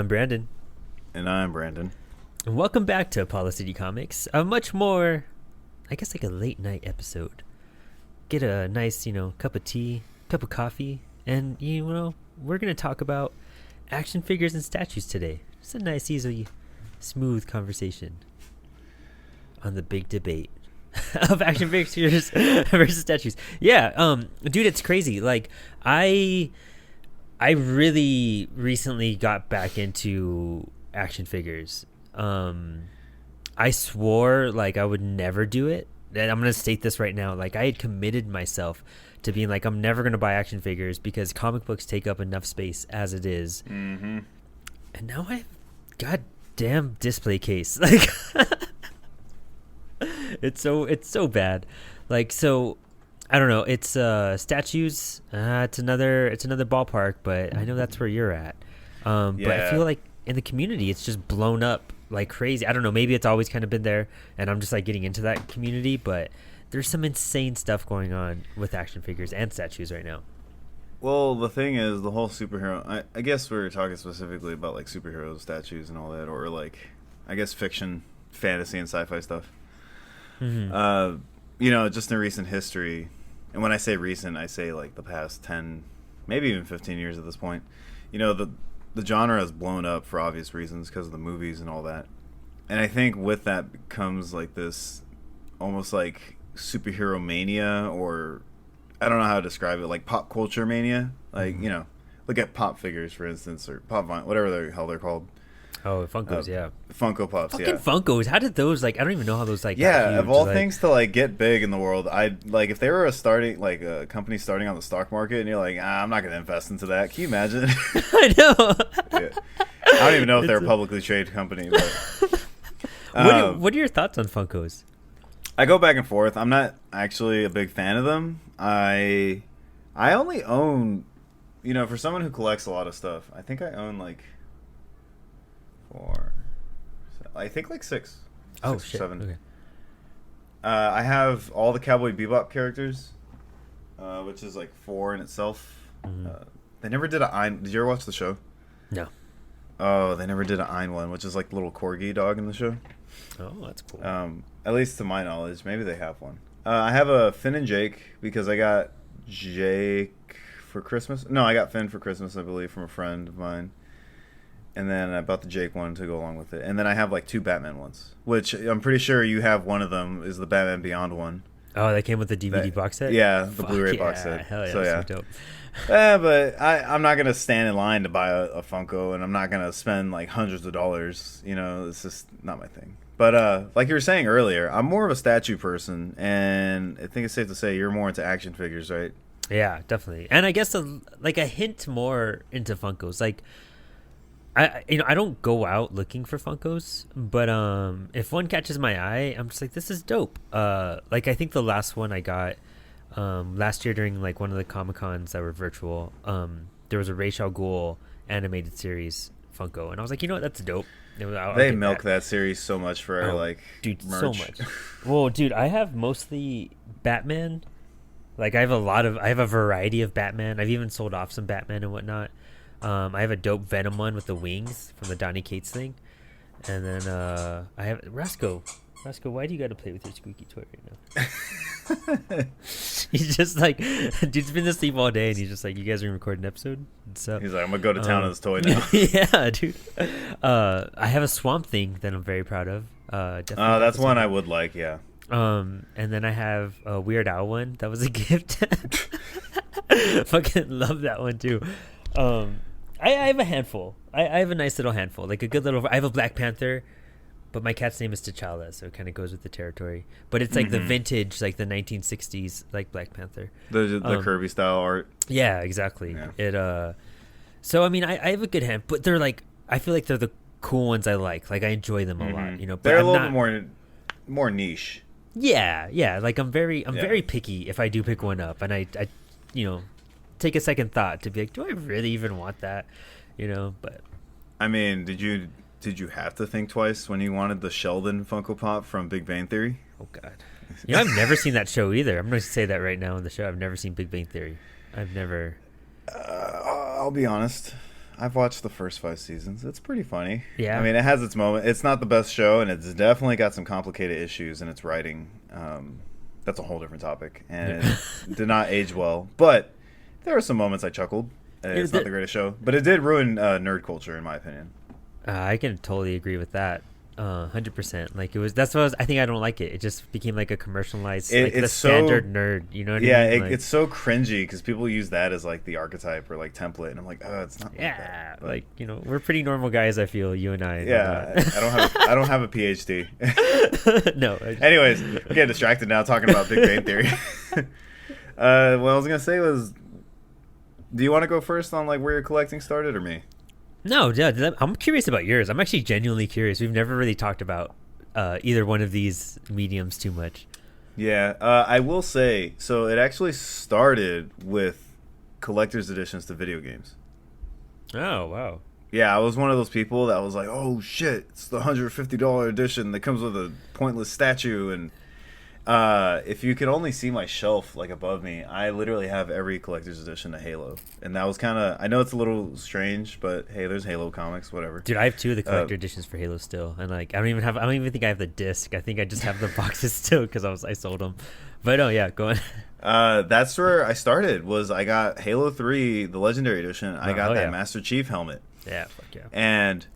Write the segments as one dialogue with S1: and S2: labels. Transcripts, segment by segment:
S1: I'm Brandon.
S2: And I'm Brandon.
S1: And welcome back to Apollo City Comics. A much more, I guess, like a late night episode. Get a nice, cup of tea, cup of coffee, and, we're going to talk about action figures and statues today. It's a nice, easy, smooth conversation on the big debate of action figures versus statues. Yeah, dude, it's crazy. Like, I really recently got back into action figures. I swore like I would never do it. And I'm going to state this right now. Like, I had committed myself to being like, I'm never going to buy action figures because comic books take up enough space as it is.
S2: Mm-hmm.
S1: And now I have goddamn display case. Like, it's so bad. Like, so I don't know. It's statues. It's another ballpark, but I know that's where you're at. But I feel like in the community, it's just blown up like crazy. I don't know. Maybe it's always kind of been there, and I'm just like getting into that community. But there's some insane stuff going on with action figures and statues right now.
S2: Well, the thing is, the whole superhero. I guess we're talking specifically about like superhero statues and all that, or like I guess fiction, fantasy, and sci-fi stuff.
S1: Mm-hmm.
S2: Just in recent history. And when I say recent, I say like the past 10, maybe even 15 years at this point. The genre has blown up for obvious reasons because of the movies and all that. And I think with that comes like this almost like superhero mania, or I don't know how to describe it, like pop culture mania. Like, look at pop figures, for instance, or pop, whatever the hell they're called.
S1: Oh, Funkos, yeah.
S2: Funko Pops,
S1: Fucking Funkos. How did those, like, I don't even know how those, like,
S2: yeah,
S1: got huge.
S2: Of all things to, like, get big in the world, like, if they were a company starting on the stock market, and you're like, I'm not going to invest into that. Can you imagine?
S1: I know.
S2: Yeah. I don't even know if they're a publicly traded company. But,
S1: what are your thoughts on Funkos?
S2: I go back and forth. I'm not actually a big fan of them. I only own, for someone who collects a lot of stuff, I think I own, like, six.
S1: Oh,
S2: six
S1: shit.
S2: or seven.
S1: Okay.
S2: I have all the Cowboy Bebop characters, which is like 4 in itself.
S1: Mm-hmm.
S2: They never did Did you ever watch the show?
S1: No.
S2: Oh, they never did an Ein one, which is like the little corgi dog in the show.
S1: Oh, that's cool.
S2: At least to my knowledge, maybe they have one. I have a Finn and Jake because I got Jake for Christmas. No, I got Finn for Christmas, I believe, from a friend of mine. And then I bought the Jake one to go along with it. And then I have like 2 Batman ones, which I'm pretty sure you have. One of them is the Batman Beyond one.
S1: Oh, that came with the DVD box set?
S2: Yeah, the Blu-ray box set.
S1: Hell yeah,
S2: so,
S1: that's so dope.
S2: But I'm not going to stand in line to buy a Funko, and I'm not going to spend like hundreds of dollars. It's just not my thing. But like you were saying earlier, I'm more of a statue person, and I think it's safe to say you're more into action figures, right?
S1: Yeah, definitely. And I guess a hint more into Funkos. Like, I don't go out looking for Funkos, but if one catches my eye, I'm just like, this is dope. Like, I think the last one I got last year during like one of the Comic-Cons that were virtual, there was a Ra's al Ghul animated series Funko, and I was like, that's dope.
S2: They milk that series so much for like
S1: dude,
S2: merch.
S1: so much. Well, dude, I have mostly Batman. Like, I have a variety of Batman. I've even sold off some Batman and whatnot. I have a dope Venom one with the wings from the Donny Cates thing. And then I have Rasco. Rasco, why do you got to play with your squeaky toy right now? He's just like, dude's been asleep all day, and he's just like, you guys are recording an episode? So
S2: he's like, I'm going to go to town on this toy now.
S1: Yeah, dude. I have a Swamp Thing that I'm very proud of.
S2: That's one I would like, yeah.
S1: And then I have a Weird Al one. That was a gift. Fucking love that one, too. I have a handful. I have a nice little handful, like a good little. I have a Black Panther, but my cat's name is T'Challa, so it kind of goes with the territory. But it's like the vintage, like the 1960s, like Black Panther,
S2: the Kirby style art.
S1: Yeah, exactly.
S2: Yeah.
S1: It. So I mean, I have a good hand, but they're like, I feel like they're the cool ones I like. Like, I enjoy them a lot. But
S2: they're a little bit more niche.
S1: Yeah. Like, I'm very picky if I do pick one up, and I take a second thought to be like, do I really even want that? But
S2: I mean, did you have to think twice when you wanted the Sheldon Funko Pop from Big Bang Theory?
S1: Oh God, I've never seen that show either. I'm going to say that right now on the show. I've never seen Big Bang Theory. I've never.
S2: I'll be honest. I've watched the first 5 seasons. It's pretty funny.
S1: Yeah.
S2: I mean, it has its moment. It's not the best show, and it's definitely got some complicated issues in its writing. That's a whole different topic, and it did not age well. But there were some moments I chuckled. It's not the greatest show, but it did ruin nerd culture, in my opinion.
S1: I can totally agree with that. 100%. Like it was. That's what I think. I don't like it. It just became like a commercialized, like the standard nerd. You know what I mean?
S2: Like, it's so cringy because people use that as like the archetype or like template, and I'm like, oh, it's not.
S1: Yeah,
S2: like that.
S1: like we're pretty normal guys. I feel you and I.
S2: Yeah, I don't have a PhD.
S1: No.
S2: Anyways, we're getting distracted now talking about Big Bang Theory. What I was gonna say was, do you want to go first on like where your collecting started, or me?
S1: No, yeah, I'm curious about yours. I'm actually genuinely curious. We've never really talked about either one of these mediums too much.
S2: Yeah, I will say, so it actually started with collector's editions to video games.
S1: Oh, wow.
S2: Yeah, I was one of those people that was like, oh shit, it's the $150 edition that comes with a pointless statue. And if you could only see my shelf like above me, I literally have every collector's edition to Halo. And that was kind of, I know it's a little strange, but hey, there's Halo comics, whatever.
S1: Dude, I have 2 of the collector editions for Halo still, and like I don't even think I have the disc. I think I just have the boxes still because I sold them. But oh yeah, go on.
S2: That's where I started. Was I got Halo 3, the Legendary Edition. I got that Master Chief helmet.
S1: Yeah, fuck yeah.
S2: And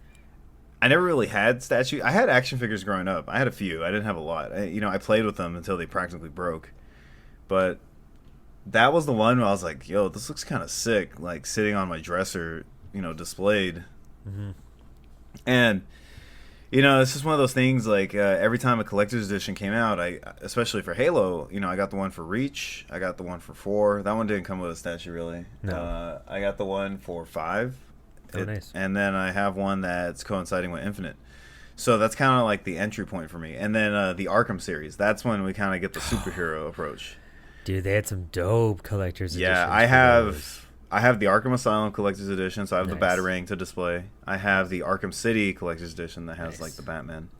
S2: I never really had statues. I had action figures growing up. I had a few. I didn't have a lot. I played with them until they practically broke. But that was the one where I was like, yo, this looks kind of sick, like sitting on my dresser, displayed.
S1: Mm-hmm.
S2: And, it's just one of those things, like every time a collector's edition came out, especially for Halo, I got the one for Reach. I got the one for 4. That one didn't come with a statue, really.
S1: No.
S2: I got the one for 5.
S1: Oh, nice.
S2: And then I have one that's coinciding with Infinite. So that's kind of like the entry point for me. And then the Arkham series. That's when we kind of get the superhero approach.
S1: Dude, they had some dope collector's editions.
S2: Yeah, I have the Arkham Asylum collector's edition, so I have the Batarang to display. I have the Arkham City collector's edition that has like the Batman.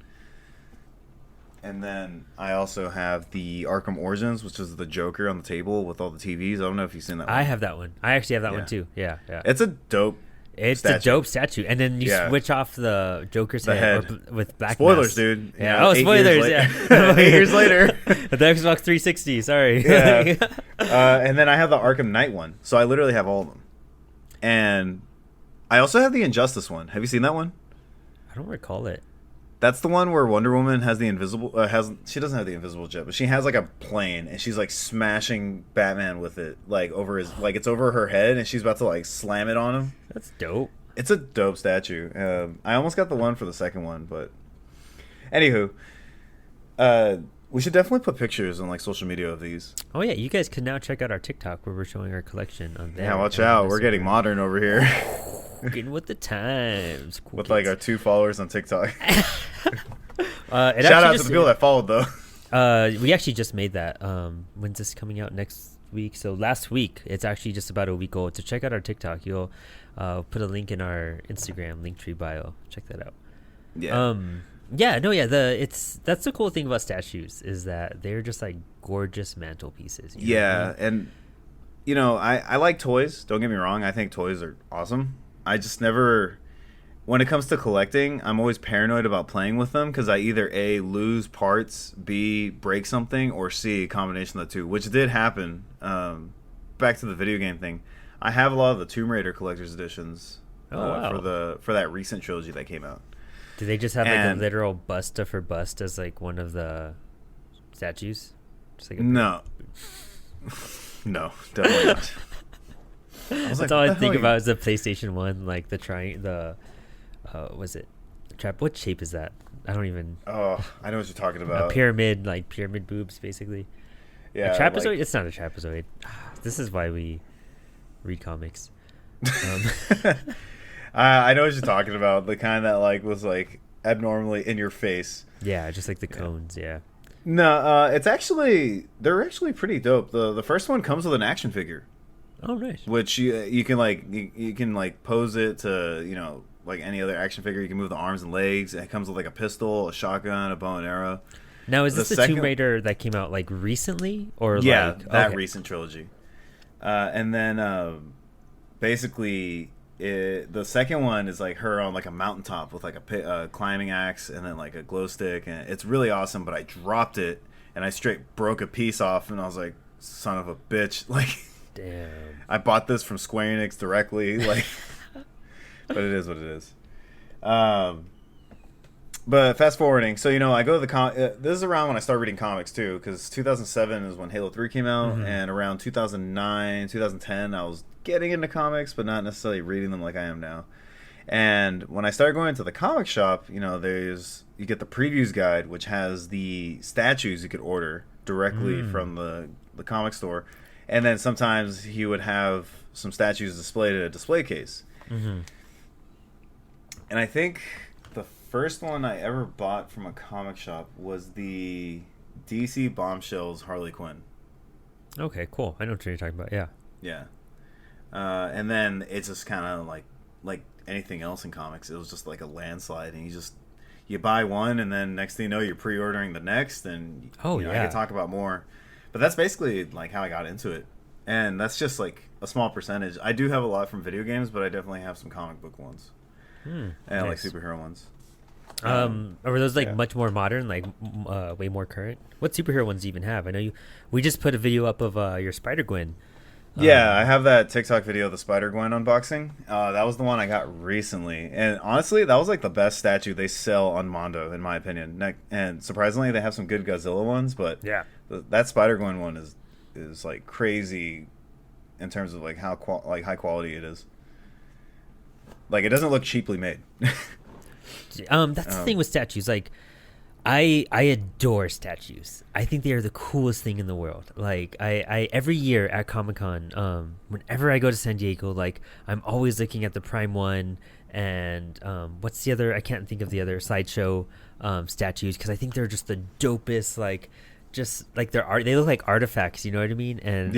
S2: And then I also have the Arkham Origins, which is the Joker on the table with all the TVs. I don't know if you've seen that one.
S1: I have that one. I actually have that one too. Yeah.
S2: It's a dope
S1: It's a dope statue, and then you switch off the Joker's head with black.
S2: Spoilers, dude.
S1: Yeah. Spoilers. Yeah.
S2: 8 years later,
S1: the Xbox 360. Sorry.
S2: Yeah. And then I have the Arkham Knight one, so I literally have all of them. And I also have the Injustice one. Have you seen that one?
S1: I don't recall it.
S2: That's the one where Wonder Woman has the invisible she doesn't have the invisible jet, but she has like a plane and she's like smashing Batman with it, like over his, like it's over her head and she's about to like slam it on him.
S1: That's dope.
S2: It's a dope statue. I almost got the one for the second one, but anywho, we should definitely put pictures on like social media of these.
S1: Oh yeah, you guys can now check out our TikTok where we're showing our colletion on there.
S2: Yeah, watch out, we're getting modern over here.
S1: Getting with the times.
S2: Cool with kids. Like our 2 followers on TikTok.
S1: Shout
S2: out to the people that followed though.
S1: We actually just made that. When's this coming out? Next week. So last week. It's actually just about a week old. So check out our TikTok. You'll put a link in our Instagram Linktree bio. Check that out.
S2: Yeah.
S1: That's the cool thing about statues is that they're just like gorgeous mantelpieces.
S2: Yeah, and I like toys. Don't get me wrong. I think toys are awesome. I just never, when it comes to collecting, I'm always paranoid about playing with them because I either A, lose parts, B, break something, or C, a combination of the two, which did happen. Back to the video game thing. I have a lot of the Tomb Raider collector's editions for that recent trilogy that came out.
S1: Do they just have like a literal busta for bust as like one of the statues? Just like
S2: no, definitely not.
S1: That's all I think about is the PlayStation 1, like was it trap? What shape is that? I don't even.
S2: Oh, I know what you're talking about.
S1: A pyramid, like pyramid boobs, basically.
S2: Yeah,
S1: a trapezoid. It's not a trapezoid. This is why we read comics.
S2: I know what you're talking about. The kind that like was like abnormally in your face.
S1: Yeah, just like the cones. Yeah.
S2: No, they're actually pretty dope. The first one comes with an action figure.
S1: Oh, nice.
S2: Which you can pose it to like any other action figure. You can move the arms and legs. It comes with like a pistol, a shotgun, a bow and arrow.
S1: Now, is this the Tomb Raider that came out like recently, or
S2: that recent trilogy? And then basically The second one is like her on like a mountaintop with like a climbing axe and then like a glow stick, and it's really awesome. But I dropped it and I straight broke a piece off, and I was like, "Son of a bitch!" Like,
S1: Damn.
S2: I bought this from Square Enix directly, like, but it is what it is. But fast forwarding, so I go to the this is around when I started reading comics too, because 2007 is when Halo 3 came out, and around 2009, 2010, I was getting into comics, but not necessarily reading them like I am now. And when I started going to the comic shop, you get the previews guide, which has the statues you could order directly from the comic store, and then sometimes he would have some statues displayed at a display case. And I think the first one I ever bought from a comic shop was the DC Bombshells Harley Quinn.
S1: Okay, cool. I know what you're talking about. Yeah.
S2: Yeah. And then it's just kind of like anything else in comics. It was just like a landslide, and you buy one, and then next thing you know, you're pre-ordering the next, and I can talk about more. But that's basically like how I got into it, and that's just like a small percentage. I do have a lot from video games, but I definitely have some comic book ones, and
S1: nice.
S2: like superhero ones.
S1: Are those like much more modern, like way more current? What superhero ones do you even have? I know we just put a video up of your Spider-Gwen.
S2: Yeah, I have that TikTok video of the Spider-Gwen unboxing. That was the one I got recently. And honestly, that was like the best statue they sell on Mondo, in my opinion. And surprisingly, they have some good Godzilla ones, but
S1: yeah,
S2: that Spider-Gwen one is like crazy in terms of like how high quality it is. Like, it doesn't look cheaply made.
S1: That's the thing with statues. Like, I adore statues. I think they are the coolest thing in the world. Like, I every year at Comic-Con, whenever I go to San Diego, like, I'm always looking at the Prime one and what's the other? I can't think of the other Sideshow statues, because I think they're just the dopest. Like, just like they look like artifacts. You know what I mean? And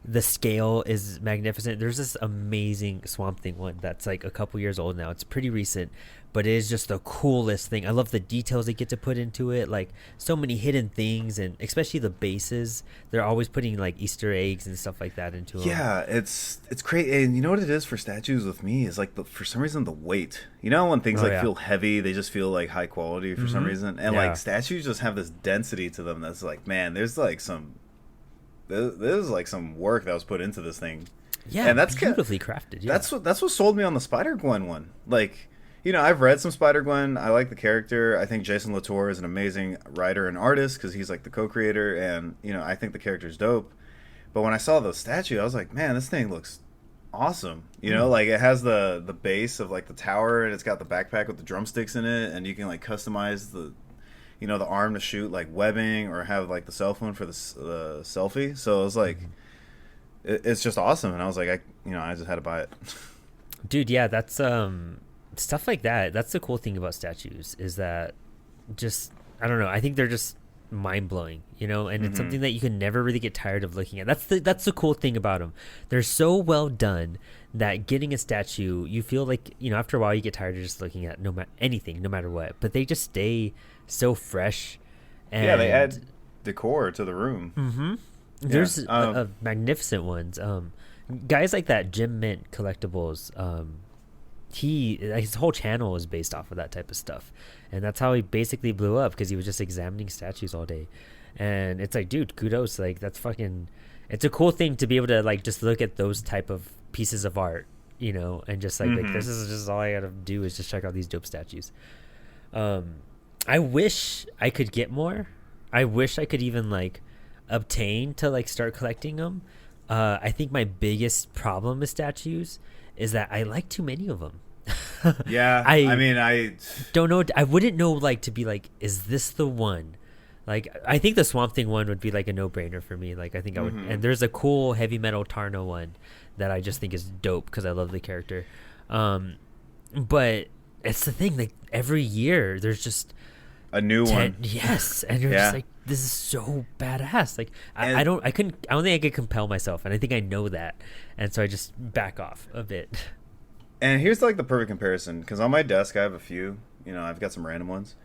S1: the scale is magnificent. There's this amazing Swamp Thing one that's like a couple years old now. It's pretty recent, but it is just the coolest thing. I love the details they get to put into it, like so many hidden things, and especially the bases. They're always putting like Easter eggs and stuff like that into them.
S2: Yeah, it's great. And you know what it is for statues with me is like for some reason the weight. You know when things feel heavy, they just feel like high quality for some reason. And like statues just have this density to them that's like, man, there's like some work that was put into this thing.
S1: Yeah, and that's beautifully crafted. Yeah.
S2: That's what sold me on the Spider-Gwen one. Like, I've read some Spider-Gwen. I like the character. I think Jason Latour is an amazing writer and artist because he's like the co-creator, and I think the character's dope. But when I saw the statue, I was like, man, this thing looks awesome. Like it has the base of like the tower, and it's got the backpack with the drumsticks in it, and you can like customize the the arm to shoot like webbing, or have like the cell phone for the selfie. So it was like, it's just awesome. And I was like, I just had to buy it.
S1: Dude, yeah, that's stuff like that. That's the cool thing about statues, is that just, I don't know, I think they're just mind blowing, and it's something that you can never really get tired of looking at. That's the cool thing about them. They're so well done that getting a statue, you feel like, after a while you get tired of just looking at no matter what, but they just stay so fresh. And
S2: they add decor to the room.
S1: There's magnificent ones. Guys like that Jim Mint Collectibles, his whole channel is based off of that type of stuff, and that's how he basically blew up, because he was just examining statues all day. And it's like, dude, kudos. Like, that's fucking, it's a cool thing to be able to like just look at those type of pieces of art, and just like this is just all I gotta do is just check out these dope statues. I wish I could get more. I wish I could even like obtain to like start collecting them. I think my biggest problem with statues is that I like too many of them.
S2: Yeah, I
S1: don't know. I wouldn't know like to be like, is this the one? Like, I think the Swamp Thing one would be like a no-brainer for me. Like, I think I would. And there's a cool Heavy Metal Tarno one that I just think is dope because I love the character. But it's the thing, like every year there's just
S2: a new one.
S1: Yes, and you're just like, this is so badass. Like, I don't think I could compel myself, and I think I know that, and so I just back off a bit.
S2: And here's like the perfect comparison, because on my desk I have a few. I've got some random ones,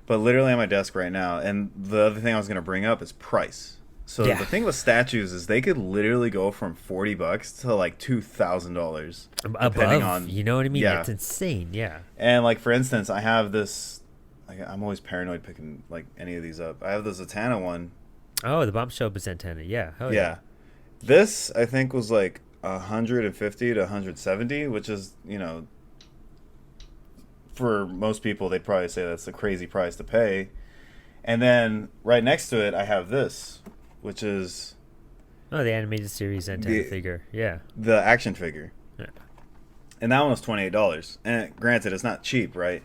S2: but literally on my desk right now. And the other thing I was going to bring up is price. So the thing with statues is they could literally go from $40 to like $2,000 depending
S1: Above,
S2: on,
S1: you know what I mean?
S2: yeah.
S1: It's insane. Yeah.
S2: And like for instance, I have this. I'm always paranoid picking like any of these up. I have the Zatanna one.
S1: Oh, the bombshell antenna. Yeah. Oh,
S2: Yeah, this I think was like 150 to 170, which is, for most people they'd probably say that's a crazy price to pay. And then right next to it, I have this, which is
S1: Oh, the animated series antenna figure. Yeah.
S2: the action figure.
S1: Yeah.
S2: And that one was $28. And granted, it's not cheap, right?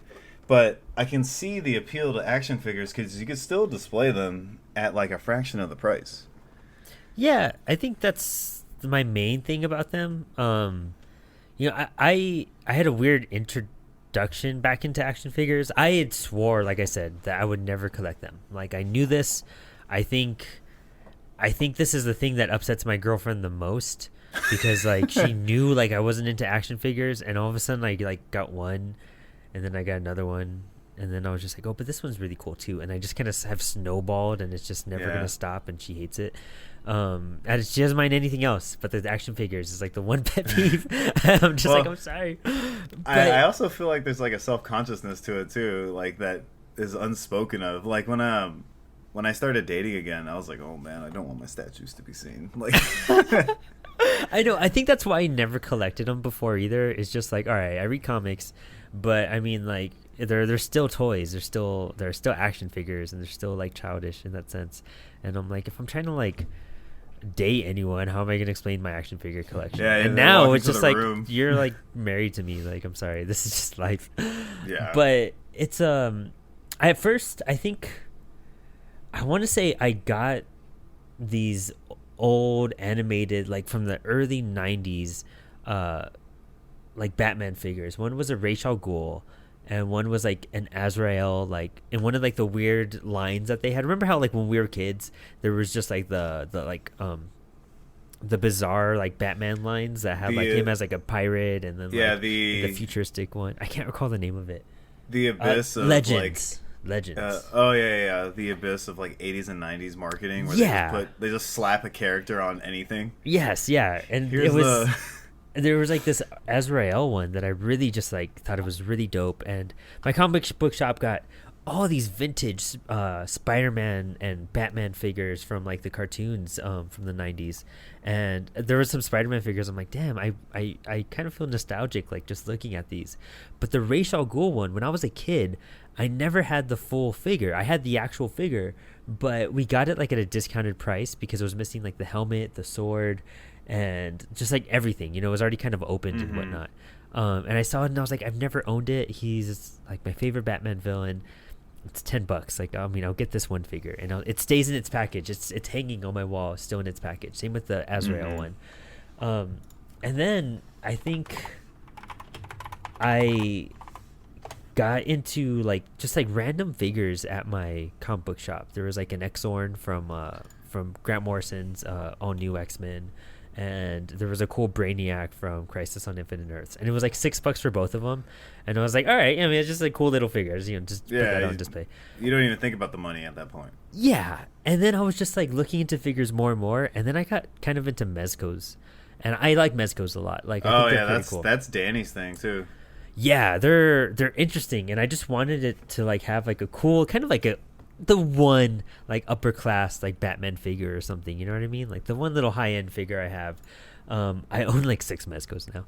S2: But I can see the appeal to action figures because you could still display them at like a fraction of the price.
S1: Yeah, I think that's my main thing about them. I had a weird introduction back into action figures. I had swore, like I said, that I would never collect them. Like I knew this. I think this is the thing that upsets my girlfriend the most because like she knew like I wasn't into action figures, and all of a sudden I like got one, and then I got another one, and then I was just like, oh, but this one's really cool too, and I just kind of have snowballed, and it's just never gonna stop, and she hates it. And she doesn't mind anything else, but the action figures is like the one pet peeve. I'm just like, I'm sorry. But
S2: I also feel like there's like a self-consciousness to it too, like that is unspoken of. Like when I started dating again, I was like, oh man, I don't want my statues to be seen. Like,
S1: I know. I think that's why I never collected them before either. It's just like, all right, I read comics, but I mean, like, they're still toys. They're still action figures, and they're still like childish in that sense. And I'm like, if I'm trying to like date anyone, how am I gonna explain my action figure collection?
S2: Yeah,
S1: and now it's
S2: into
S1: just
S2: the
S1: like
S2: room.
S1: you're like married to me. Like, I'm sorry, this is just life.
S2: Yeah.
S1: But it's at first I think I want to say I got these old animated, like from the early 90s, like Batman figures. One was a Ra's al Ghul, and one was like an Azrael, like in one of like the weird lines that they had. Remember how like when we were kids there was just like the bizarre like Batman lines that had like him as like a pirate, and then like the futuristic one. I can't recall the name of it.
S2: The abyss of
S1: Legends.
S2: The abyss of like 80s and 90s marketing where they just slap a character on anything.
S1: Yes, yeah. And there was like this Azrael one that I really just like thought it was really dope, and my comic book shop got all these vintage Spider-Man and Batman figures from like the cartoons from the 90s, and there was some Spider-Man figures. I'm like, damn, I kind of feel nostalgic like just looking at these. But the Ra's al Ghul one, when I was a kid, I never had the full figure. I had the actual figure, but we got it like at a discounted price because it was missing like the helmet, the sword, and just like everything, it was already kind of opened and whatnot. And I saw it and I was like, I've never owned it. He's like my favorite Batman villain. It's $10. Like, I mean, I'll get this one figure, and it stays in its package. It's hanging on my wall, still in its package. Same with the Azrael one. And then I think I got into like just like random figures at my comic book shop. There was like an X-Orn from Grant Morrison's all new X-Men, and there was a cool Brainiac from Crisis on Infinite Earths, and it was like $6 for both of them. And I was like, all right, I mean, it's just like cool little figures, just put that on display.
S2: You don't even think about the money at that point.
S1: Yeah. And then I was just like looking into figures more and more, and then I got kind of into Mezcos, and I like Mezcos a lot. Like, I think they're pretty cool.
S2: That's Danny's thing too.
S1: Yeah, they're interesting, and I just wanted it to like have like a cool kind of like the one like upper class like Batman figure or something, you know what I mean? Like the one little high end figure I have. I own like 6 Mezcos now,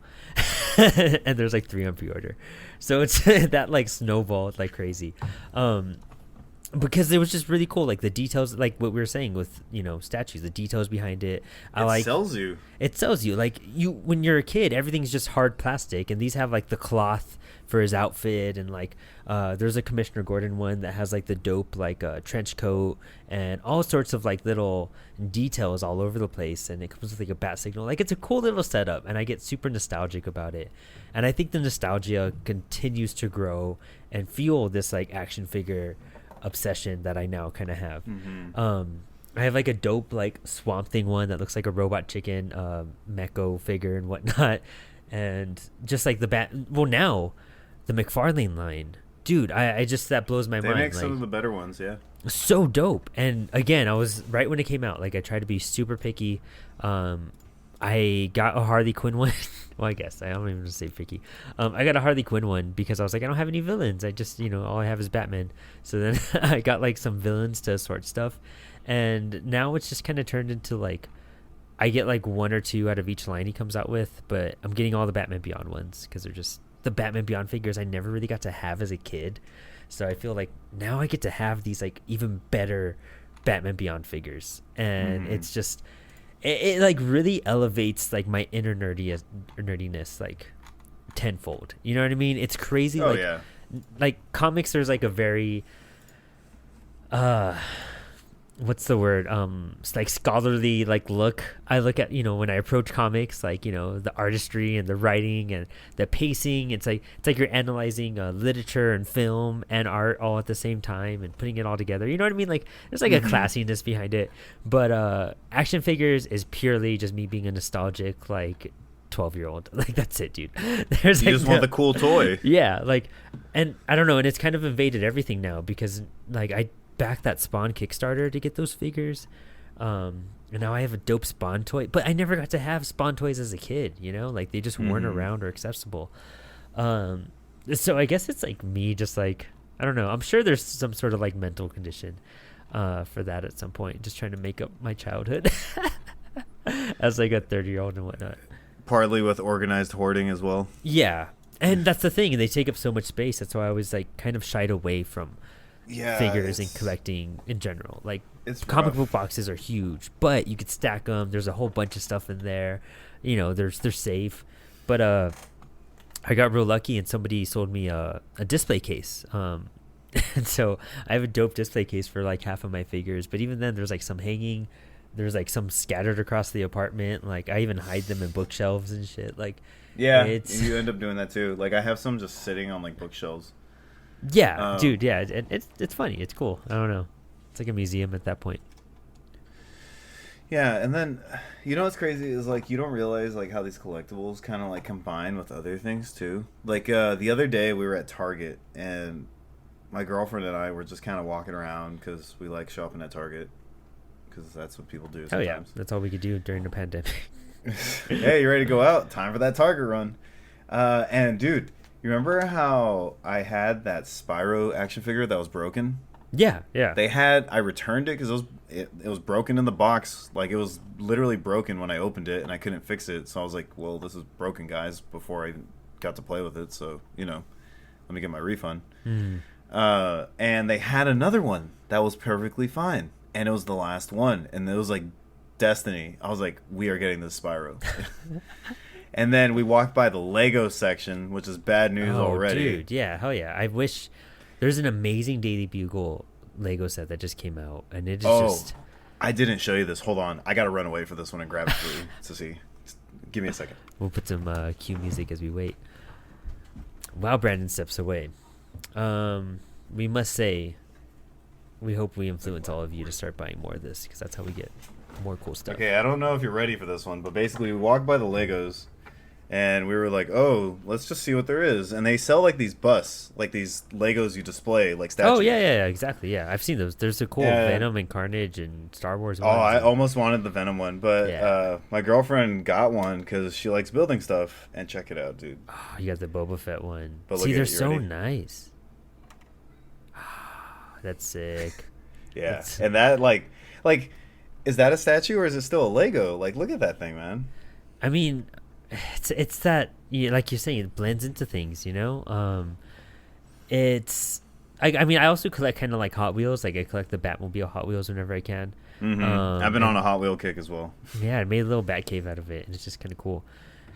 S1: and there's like 3 on pre-order, so it's that like snowballed like crazy. Because it was just really cool, like the details, like what we were saying with statues, the details behind it. It sells you like when you're a kid, everything's just hard plastic, and these have like the cloth for his outfit, and like there's a Commissioner Gordon one that has like the dope like trench coat and all sorts of like little details all over the place, and it comes with like a bat signal. Like, it's a cool little setup, and I get super nostalgic about it, and I think the nostalgia continues to grow and fuel this like action figure obsession that I now kind of have. I have like a dope like Swamp Thing one that looks like a robot chicken Mecco figure and whatnot, and just like now the McFarlane line dude, I just that blows my
S2: They
S1: mind.
S2: make some
S1: like,
S2: of the better ones, yeah.
S1: so dope. And again, I was right when it came out. Like I tried to be super picky. I got a Harley Quinn one. Well, I guess I don't even say picky. I got a Harley Quinn one because I was like, I don't have any villains. I just, all I have is Batman. So then I got like some villains to sort stuff, and now it's just kind of turned into like I get like one or two out of each line he comes out with, but I'm getting all the Batman Beyond ones because they're just the Batman Beyond figures I never really got to have as a kid. So I feel like now I get to have these like even better Batman Beyond figures, and it's just it like really elevates like my inner nerdiness like tenfold. You know what I mean? It's crazy.
S2: Oh
S1: like,
S2: yeah.
S1: Like comics, there's like a very what's the word, it's like scholarly like look I look at, when I approach comics, like, the artistry and the writing and the pacing. It's like you're analyzing literature and film and art all at the same time and putting it all together. You know what I mean? Like there's like a classiness behind it. But action figures is purely just me being a nostalgic like 12-year-old. Like that's it, dude. There's
S2: You just want the cool toy.
S1: Yeah, like, and I don't know, and it's kind of invaded everything now because like I backed that Spawn Kickstarter to get those figures, and now I have a dope Spawn toy, but I never got to have Spawn toys as a kid. Like they just weren't around or accessible. So I guess it's like me, just like, I don't know. I'm sure there's some sort of like mental condition for that at some point, just trying to make up my childhood as like a 30-year-old and whatnot.
S2: Partly with organized hoarding as well.
S1: Yeah, and that's the thing, and they take up so much space. That's why I was like kind of shied away from figures and collecting in general. Like comic book boxes are huge, but you could stack them. There's a whole bunch of stuff in there. They're safe. But I got real lucky, and somebody sold me a display case. And so I have a dope display case for like half of my figures. But even then, there's like some hanging. There's like some scattered across the apartment. Like I even hide them in bookshelves and shit. Like
S2: you end up doing that too. Like I have some just sitting on like bookshelves.
S1: Yeah, dude. Yeah, it's funny. It's cool. I don't know. It's like a museum at that point.
S2: Yeah, and then what's crazy is like you don't realize like how these collectibles kind of like combine with other things too. Like the other day we were at Target and my girlfriend and I were just kind of walking around because we like shopping at Target because that's what people do sometimes.
S1: Oh yeah, that's all we could do during the pandemic.
S2: Hey, you ready to go out? Time for that Target run. And dude, you remember how I had that Spyro action figure that was broken?
S1: Yeah.
S2: I returned it because it was broken in the box. Like it was literally broken when I opened it and I couldn't fix it. So I was like, well, this is broken, guys, before I even got to play with it. So, let me get my refund. And they had another one that was perfectly fine. And it was the last one. And it was like destiny. I was like, we are getting this Spyro. And then we walked by the Lego section, which is bad news already.
S1: Dude, yeah, hell yeah. I wish there's an amazing Daily Bugle Lego set that just came out, and it is just.
S2: I didn't show you this. Hold on, I gotta run away for this one and grab it for you to see. Just give me a second.
S1: We'll put some cue music as we wait. While Brandon steps away, we must say, we hope we influence all of you to start buying more of this because that's how we get more cool stuff.
S2: Okay, I don't know if you're ready for this one, but basically we walked by the Legos. And we were like, oh, let's just see what there is. And they sell like these busts, like these Legos you display, like statues.
S1: Oh, yeah, exactly. Yeah, I've seen those. There's a cool Venom and Carnage and Star Wars ones.
S2: Oh, I almost wanted the Venom one. But my girlfriend got one because she likes building stuff. And check it out, dude.
S1: Oh, you got the Boba Fett one.
S2: But
S1: see, they're so
S2: ready?
S1: Nice. That's sick.
S2: Yeah. And that, like, is that a statue or is it still a Lego? Like, look at that thing, man.
S1: I mean, it's that, like you're saying, it blends into things, it's I mean, I also collect kind of like Hot Wheels. Like I collect the Batmobile Hot Wheels whenever I can.
S2: I've been on a Hot Wheel kick as well.
S1: Yeah, I made a little Batcave out of it, and it's just kind of cool.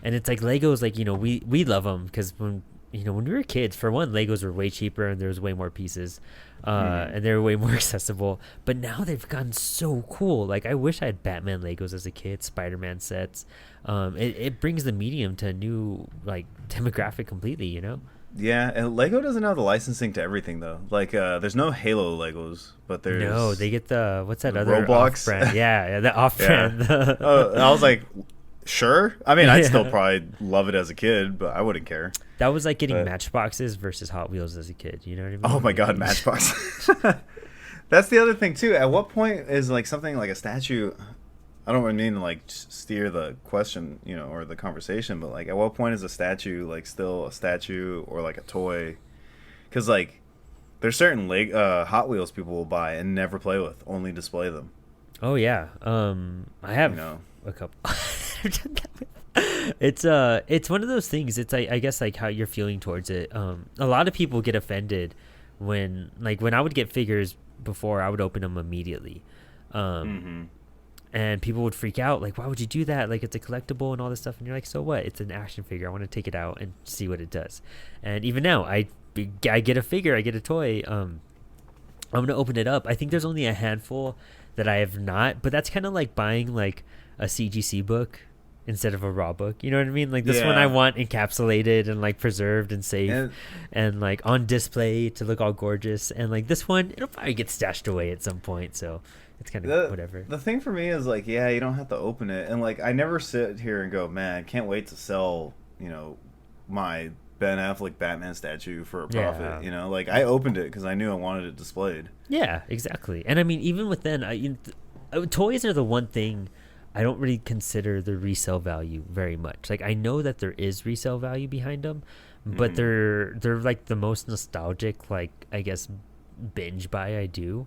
S1: And it's like Legos, like, we love them because when we were kids, for one, Legos were way cheaper and there was way more pieces, and they were way more accessible. But now they've gotten so cool. Like I wish I had Batman Legos as a kid, Spider-Man sets. It brings the medium to a new like demographic completely,
S2: Yeah, and Lego doesn't have the licensing to everything though. Like there's no Halo Legos, but there's
S1: they get the what's that other
S2: Roblox
S1: off-brand? Yeah, the off-brand.
S2: Yeah. I was like, Sure. I mean, I'd still probably love it as a kid, but I wouldn't care.
S1: That was like getting
S2: But
S1: Matchboxes versus Hot Wheels as a kid. You know what I
S2: oh
S1: mean?
S2: my god, Matchbox. That's the other thing too. At what point is like something like a statue? I don't really mean to like steer the question, or the conversation, but like at what point is a statue like still a statue or like a toy? Because like there's certain Hot Wheels people will buy and never play with, only display them.
S1: Oh yeah. I have a couple. It's one of those things. It's I guess like how you're feeling towards it. A lot of people get offended when I would get figures before, I would open them immediately. And people would freak out, like, why would you do that? Like, it's a collectible and all this stuff. And you're like, so what? It's an action figure. I want to take it out and see what it does. And even now, I get a figure, I get a toy. I'm going to open it up. I think there's only a handful that I have not, but that's kind of like buying like a CGC book instead of a raw book. You know what I mean? Like this one I want encapsulated and like preserved and safe and like on display to look all gorgeous. And like this one, it'll probably get stashed away at some point. So it's kind of whatever.
S2: The thing for me is like, yeah, you don't have to open it. And like, I never sit here and go, man, I can't wait to sell, my Ben Affleck Batman statue for a profit. Like I opened it because I knew I wanted it displayed.
S1: Yeah, exactly. And I mean, even with then, toys are the one thing I don't really consider the resale value very much. Like I know that there is resale value behind them, but they're like the most nostalgic, like I guess binge buy I do.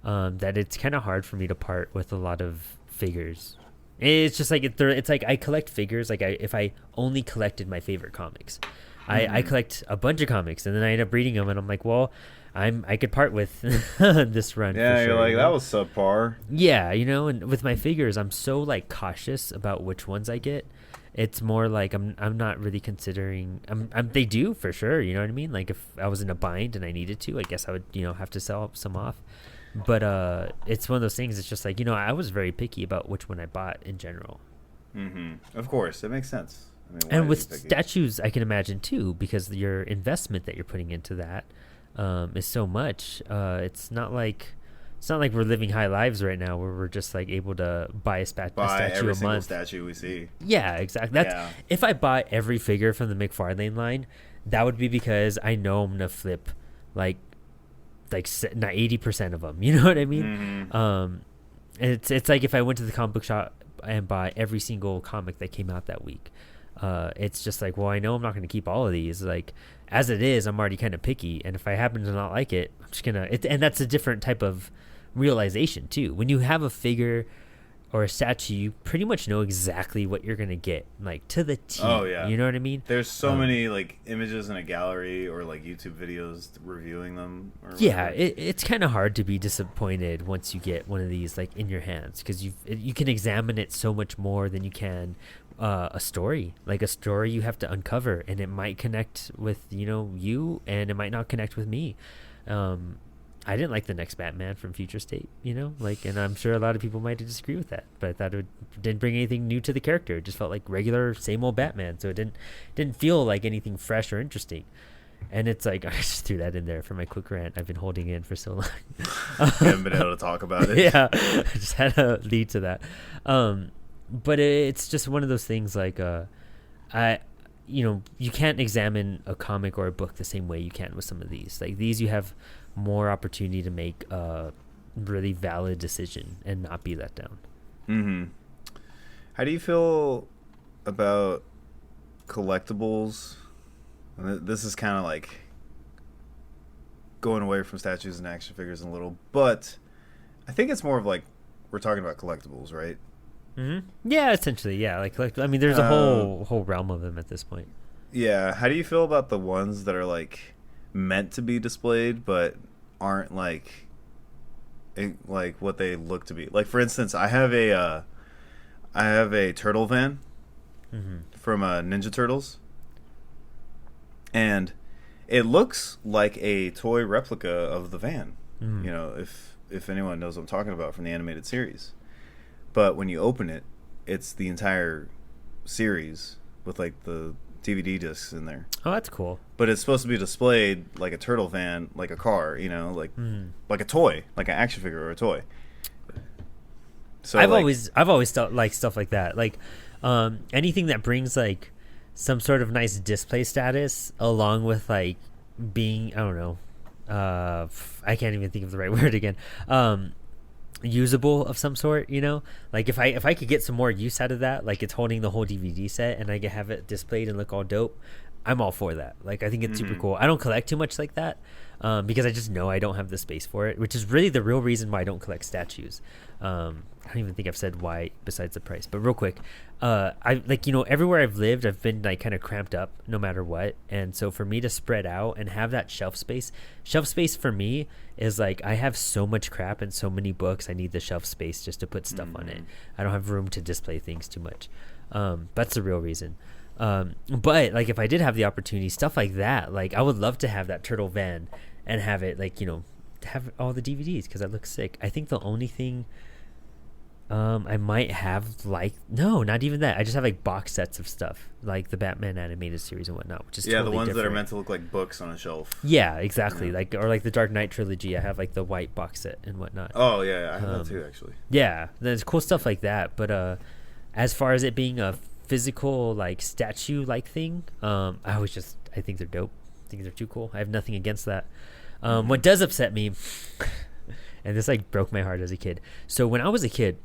S1: That it's kind of hard for me to part with a lot of figures. It's just like it's like I collect figures. Like if I only collected my favorite comics, I collect a bunch of comics, and then I end up reading them, and I'm like, well, I could part with this run.
S2: Yeah,
S1: for sure,
S2: you're like that was subpar.
S1: Yeah, and with my figures, I'm so like cautious about which ones I get. It's more like I'm not really considering. They do for sure. You know what I mean? Like if I was in a bind and I needed to, I guess I would have to sell some off. But it's one of those things. It's just like I was very picky about which one I bought in general.
S2: Of course, it makes sense. I mean,
S1: and with statues, I can imagine too, because your investment that you're putting into that is so much. It's not like we're living high lives right now, where we're just like able to buy a statue
S2: every
S1: a
S2: single
S1: month.
S2: statue we see.
S1: Yeah, exactly. If I bought every figure from the McFarlane line, that would be because I know I'm gonna flip like 80% of them. You know what I mean? It's like if I went to the comic book shop and bought every single comic that came out that week. It's just like, well, I know I'm not going to keep all of these. Like, as it is, I'm already kind of picky, and if I happen to not like it, I'm just gonna. And that's a different type of realization too. When you have a figure or a statue, you pretty much know exactly what you're gonna get, like to the T.
S2: Oh yeah,
S1: you know what I mean?
S2: There's so many like images in a gallery or like YouTube videos reviewing them.
S1: Yeah, it's kind of hard to be disappointed once you get one of these like in your hands, because you can examine it so much more than you can a story. Like a story you have to uncover, and it might connect with you, and it might not connect with me. I didn't like the next Batman from Future State, and I'm sure a lot of people might disagree with that, but I thought it didn't bring anything new to the character. It just felt like regular, same old Batman, so it didn't feel like anything fresh or interesting. And it's like, I just threw that in there for my quick rant I've been holding in for so long.
S2: Haven't been able to talk about it.
S1: Yeah, I just had to lead to that. But it's just one of those things like, you can't examine a comic or a book the same way you can with some of these. Like these, you have more opportunity to make a really valid decision and not be let down.
S2: How do you feel about collectibles? This is kind of like going away from statues and action figures a little, but I think it's more of like we're talking about collectibles, right?
S1: Yeah, essentially, yeah. Like I mean, there's a whole realm of them at this point.
S2: Yeah. How do you feel about the ones that are like meant to be displayed but aren't like what they look to be? Like for instance, I have a turtle van from Ninja Turtles, and it looks like a toy replica of the van. If anyone knows what I'm talking about from the animated series. But when you open it, it's the entire series with like the DVD discs in there.
S1: Oh, that's cool.
S2: But it's supposed to be displayed like a turtle van, like a car, like a toy, like an action figure or a toy. So
S1: I've always felt like stuff like that. Like Anything that brings like some sort of nice display status along with like being, I don't know, I can't even think of the right word again, usable of some sort, you know, like if I could get some more use out of that, like it's holding the whole DVD set and I can have it displayed and look all dope, I'm all for that. Like I think it's super cool. I don't collect too much like that, because I just know I don't have the space for it, which is really the real reason why I don't collect statues. I don't even think I've said why besides the price, but real quick, I like, you know, everywhere I've lived, I've been like kind of cramped up no matter what. And so for me to spread out and have that shelf space for me is like, I have so much crap and so many books. I need the shelf space just to put stuff on it. I don't have room to display things too much. That's the real reason. But like if I did have the opportunity, stuff like that, like I would love to have that turtle van and have it like, you know, have all the DVDs because that looks sick. I think the only thing I might have, like, no, not even that. I just have like box sets of stuff like the Batman animated series and whatnot, which is totally
S2: the ones
S1: different.
S2: that are meant to look like books on a shelf.
S1: Yeah, exactly. Like, or like the Dark Knight trilogy, I have like the white box set and whatnot.
S2: Oh yeah, I have that too actually.
S1: Yeah, there's cool stuff like that. But as far as it being a physical like statue like thing, I think they're dope. I think they're too cool. I have nothing against that. What does upset me, and this like broke my heart as a kid. So when I was a kid,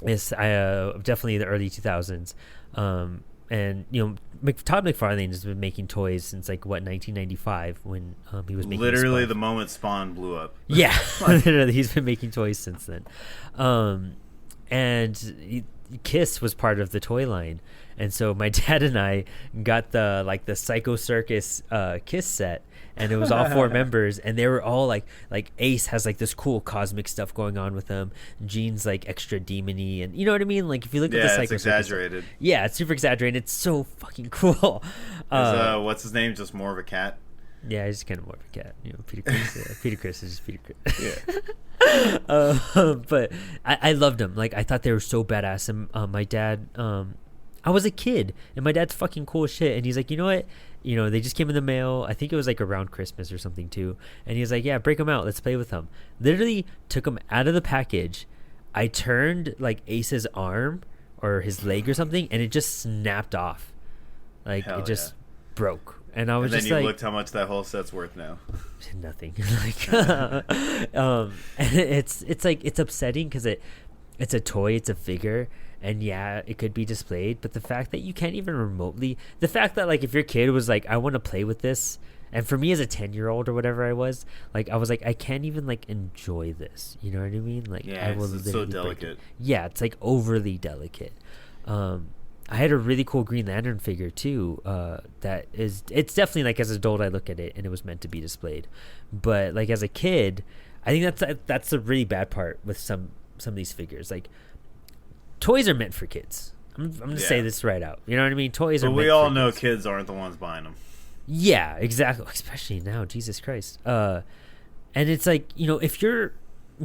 S1: it's definitely the early 2000s, and you know Todd McFarlane has been making toys since like 1995 when he was making
S2: literally
S1: Spawn.
S2: The moment Spawn blew up.
S1: Yeah, literally he's been making toys since then, and Kiss was part of the toy line, and so my dad and I got the Psycho Circus Kiss set. And it was all 4 members, and they were all like Ace has like this cool cosmic stuff going on with him. Gene's like extra demony, and you know what I mean. Like if you look at the Psycho
S2: it's exaggerated.
S1: Circus, yeah, it's super exaggerated. It's so fucking cool.
S2: What's his name? Just more of a cat.
S1: Yeah, he's just kind of more of a cat. You know, Peter Chris. Peter Chris is just Peter Chris.
S2: Yeah.
S1: But I loved them. Like I thought they were so badass. And my dad, I was a kid, and my dad's fucking cool as shit. And he's like, you know what? You know, they just came in the mail. I think it was like around Christmas or something too. And he was like, yeah, break them out. Let's play with them. Literally took them out of the package. I turned like Ace's arm or his leg or something, and it just snapped off. Like
S2: Hell
S1: it just broke. And I was
S2: and
S1: just
S2: then you
S1: like,
S2: looked how much that whole set's worth now.
S1: Nothing. Like, and it's like, it's upsetting because it's a toy, it's a figure. And yeah, it could be displayed, but the fact that you can't even remotely, the fact that like if your kid was like, I want to play with this, and for me as a 10-year-old or whatever I was like, I can't even like enjoy this. You know what I mean? Like,
S2: yeah, it's so delicate.
S1: Yeah, it's like overly delicate. I had a really cool Green Lantern figure too. It's definitely like as an adult I look at it and it was meant to be displayed, but like as a kid, I think that's the really bad part with some of these figures. Like, toys are meant for kids. I'm gonna say this right out. You know what I mean? Toys are. But
S2: we all know kids aren't the ones buying them.
S1: Yeah, exactly. Especially now, Jesus Christ. And it's like, you know, if you're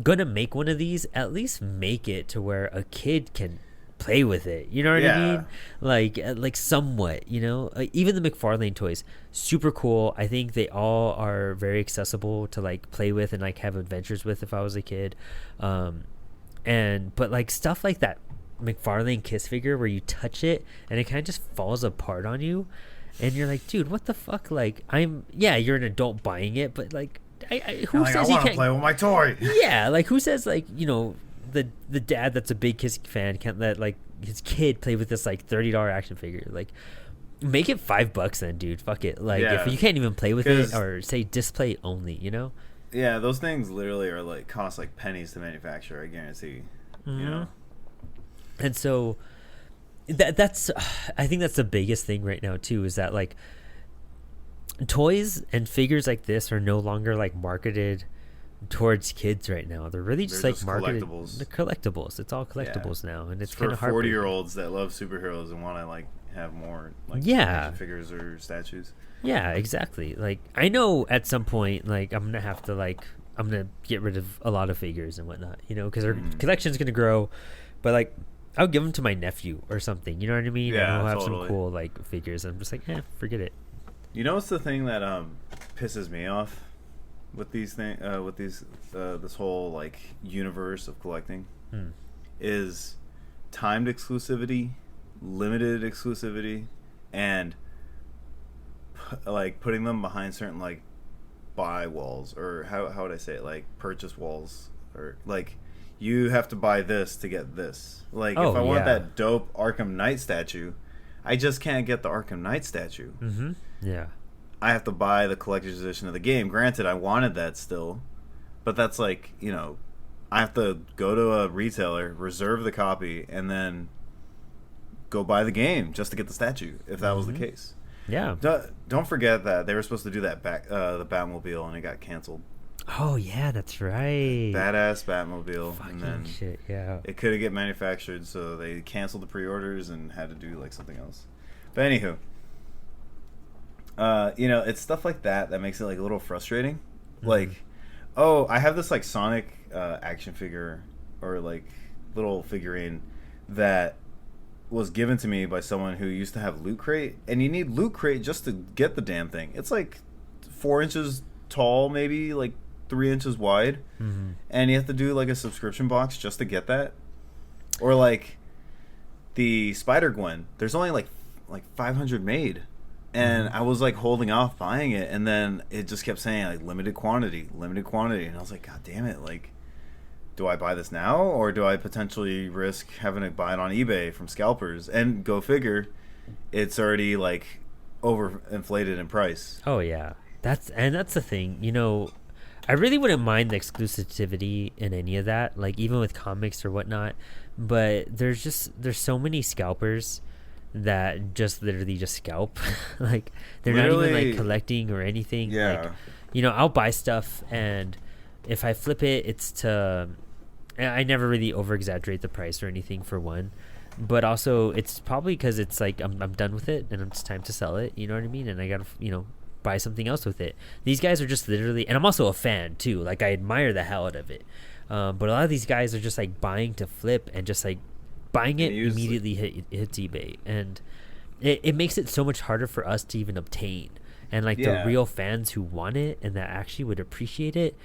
S1: gonna make one of these, at least make it to where a kid can play with it. You know what I mean? Like somewhat. You know, even the McFarlane toys, super cool. I think they all are very accessible to like play with and like have adventures with. If I was a kid, but like stuff like that McFarlane Kiss figure where you touch it and it kind of just falls apart on you and you're like, dude, what the fuck? Like, you're an adult buying it, but like who says
S2: I
S1: you
S2: want to
S1: can't
S2: play with my toy?
S1: Yeah, like who says like, you know, the dad that's a big Kiss fan can't let like his kid play with this like $30 action figure? Like, make it $5 then, dude. Fuck it. Like, if you can't even play with it, or say display only, you know?
S2: Yeah, those things literally are like cost like pennies to manufacture, I guarantee. You know.
S1: And so that's I think that's the biggest thing right now too, is that like toys and figures like this are no longer like marketed towards kids right now. They're really just marketed
S2: collectibles.
S1: The collectibles. It's all collectibles now, and it's
S2: for
S1: kind of
S2: 40-year-olds that love superheroes and want to like have more like action figures or statues.
S1: Yeah, exactly. Like, I know at some point, like, I'm gonna get rid of a lot of figures and whatnot, you know, because our collection's gonna grow. But like, I'll give them to my nephew or something. You know what I mean?
S2: Yeah,
S1: and I'll have
S2: totally.
S1: some cool like figures. I'm just like, forget it.
S2: You know what's the thing that pisses me off with these this whole like universe of collecting is timed exclusivity limited exclusivity and like putting them behind certain like buy walls, or how would I say it, like purchase walls, or like you have to buy this to get this. Like if I want that dope Arkham Knight statue, I just can't get the Arkham Knight statue.
S1: Mm-hmm. Yeah.
S2: I have to buy the collector's edition of the game. Granted, I wanted that still, but that's like, I have to go to a retailer, reserve the copy, and then go buy the game just to get the statue, if that was the case.
S1: Yeah.
S2: Don't forget that they were supposed to do that the Batmobile, and it got canceled.
S1: Oh, yeah, that's right.
S2: Badass Batmobile.
S1: Fucking
S2: and then
S1: shit, yeah.
S2: it couldn't get manufactured, so they canceled the pre-orders and had to do like something else. But anywho, it's stuff like that makes it like a little frustrating. Mm-hmm. Like, oh, I have this like Sonic action figure, or like little figurine that was given to me by someone who used to have Loot Crate, and you need Loot Crate just to get the damn thing. It's like 4 inches tall, maybe like 3 inches wide, and you have to do like a subscription box just to get that. Or like the Spider-Gwen, there's only like 500 made, and I was like holding off buying it, and then it just kept saying like limited quantity, and I was like, god damn it, like, do I buy this now, or do I potentially risk having to buy it on eBay from scalpers? And go figure, it's already like overinflated in price.
S1: Oh yeah, that's the thing. I really wouldn't mind the exclusivity in any of that, like even with comics or whatnot. But there's so many scalpers that just literally just scalp. Like they're not even like collecting or anything.
S2: Yeah.
S1: Like, I'll buy stuff, and if I flip it, it's to. I never really over exaggerate the price or anything, for one, but also it's probably because it's like I'm done with it and it's time to sell it. You know what I mean? And I gotta buy something else with it. These guys are just literally, and I'm also a fan too. Like I admire the hell out of it. But a lot of these guys are just like buying to flip, and just like buying it immediately hits eBay, and it makes it so much harder for us to even obtain. And like the real fans who want it and that actually would appreciate it,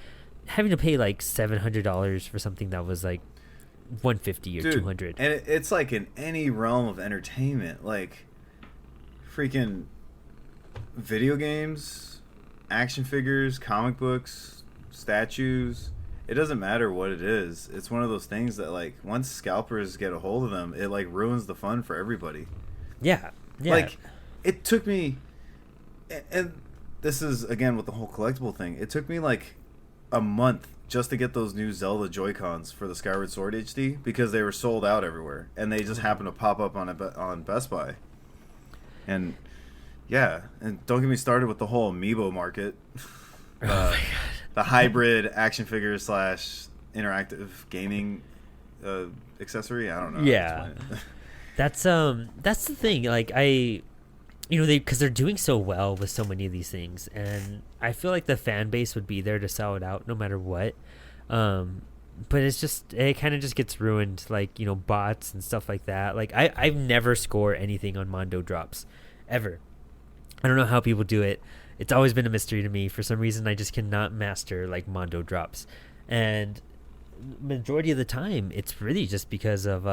S1: having to pay like $700 for something that was like $150 or $200.
S2: And it's like in any realm of entertainment, like freaking video games, action figures, comic books, statues. It doesn't matter what it is. It's one of those things that like once scalpers get a hold of them, it like ruins the fun for everybody.
S1: Yeah.
S2: Like it took me, and this is again with the whole collectible thing, it took me like a month just to get those new Zelda Joy-Cons for the Skyward Sword HD, because they were sold out everywhere, and they just happened to pop up on Best Buy. And yeah, and don't get me started with the whole amiibo market.
S1: Oh my God.
S2: The hybrid action figure / interactive gaming accessory. I don't know.
S1: Yeah, that's the thing. Like because they're doing so well with so many of these things, and I feel like the fan base would be there to sell it out no matter what. But it kind of just gets ruined, like bots and stuff like that. Like I've never scored anything on Mondo drops, ever. I don't know how people do it. It's always been a mystery to me. For some reason, I just cannot master like Mondo drops, and majority of the time, it's really just because of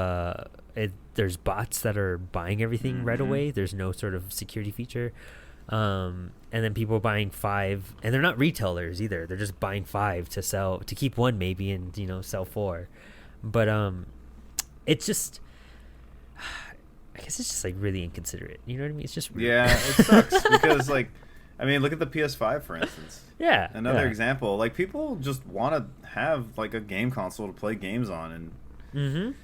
S1: there's bots that are buying everything right away. There's no sort of security feature, and then people are buying 5, and they're not retailers either. They're just buying 5 to sell, to keep 1 maybe, and sell 4. But it's just, I guess it's just like really inconsiderate. You know what I mean? It's just rude.
S2: Yeah, it sucks because like, I mean, look at the PS5 for instance.
S1: Yeah,
S2: another example. Like people just want to have like a game console to play games on, and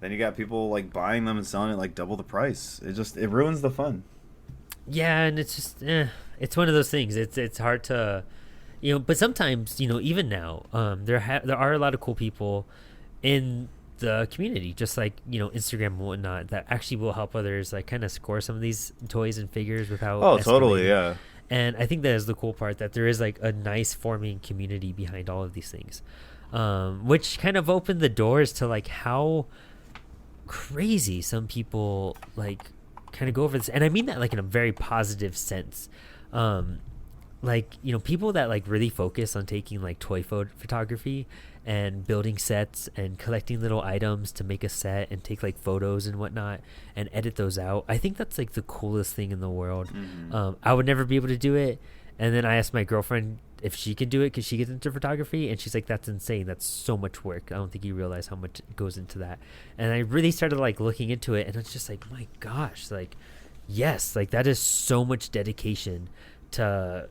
S2: then you got people like buying them and selling it like double the price. It ruins the fun.
S1: Yeah, and it's just it's one of those things. It's hard to, but sometimes even now there are a lot of cool people in the community, just like Instagram and whatnot, that actually will help others like kind of score some of these toys and figures without
S2: totally, yeah.
S1: And I think that is the cool part, that there is like a nice forming community behind all of these things, which kind of opened the doors to like how crazy some people like kind of go over this. And I mean that like in a very positive sense. like, you know, people that like really focus on taking like toy photography and building sets and collecting little items to make a set and take like photos and whatnot and edit those out. I think that's like the coolest thing in the world. I would never be able to do it. And then I asked my girlfriend if she could do it because she gets into photography, and she's like, that's insane, that's so much work, I don't think you realize how much goes into that. And I really started like looking into it, and it's just like, my gosh, like, yes, like that is so much dedication to,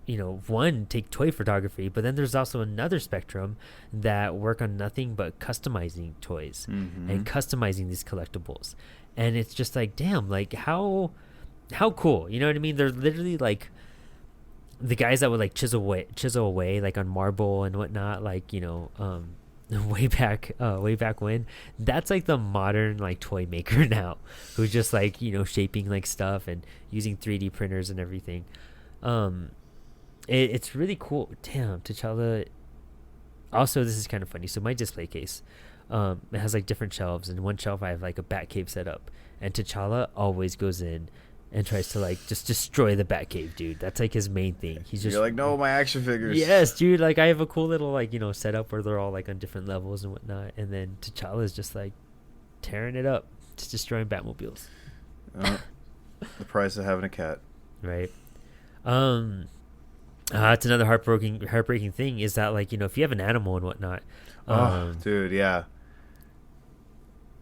S1: you know, one, take toy photography, but then there's also another spectrum that work on nothing but customizing toys and customizing these collectibles. And it's just like, damn, like how cool, you know what I mean? They're literally like the guys that would like chisel away like on marble and whatnot, like, you know, way back when. That's like the modern like toy maker now, who's just like, you know, shaping like stuff and using 3D printers and everything. It's really cool. Damn, T'Challa. Also, this is kind of funny. So my display case, it has like different shelves, and one shelf I have like a Batcave set up, and T'Challa always goes in and tries to like just destroy the Batcave, dude. That's like his main thing. He's just,
S2: you're like, no, my action figures.
S1: Yes, dude. Like I have a cool little like, you know, setup where they're all like on different levels and whatnot, and then T'Challa is just like tearing it up, just destroying Batmobiles.
S2: The price of having a cat,
S1: right? It's another heartbreaking thing is that, like, you know, if you have an animal and whatnot.
S2: Dude, yeah.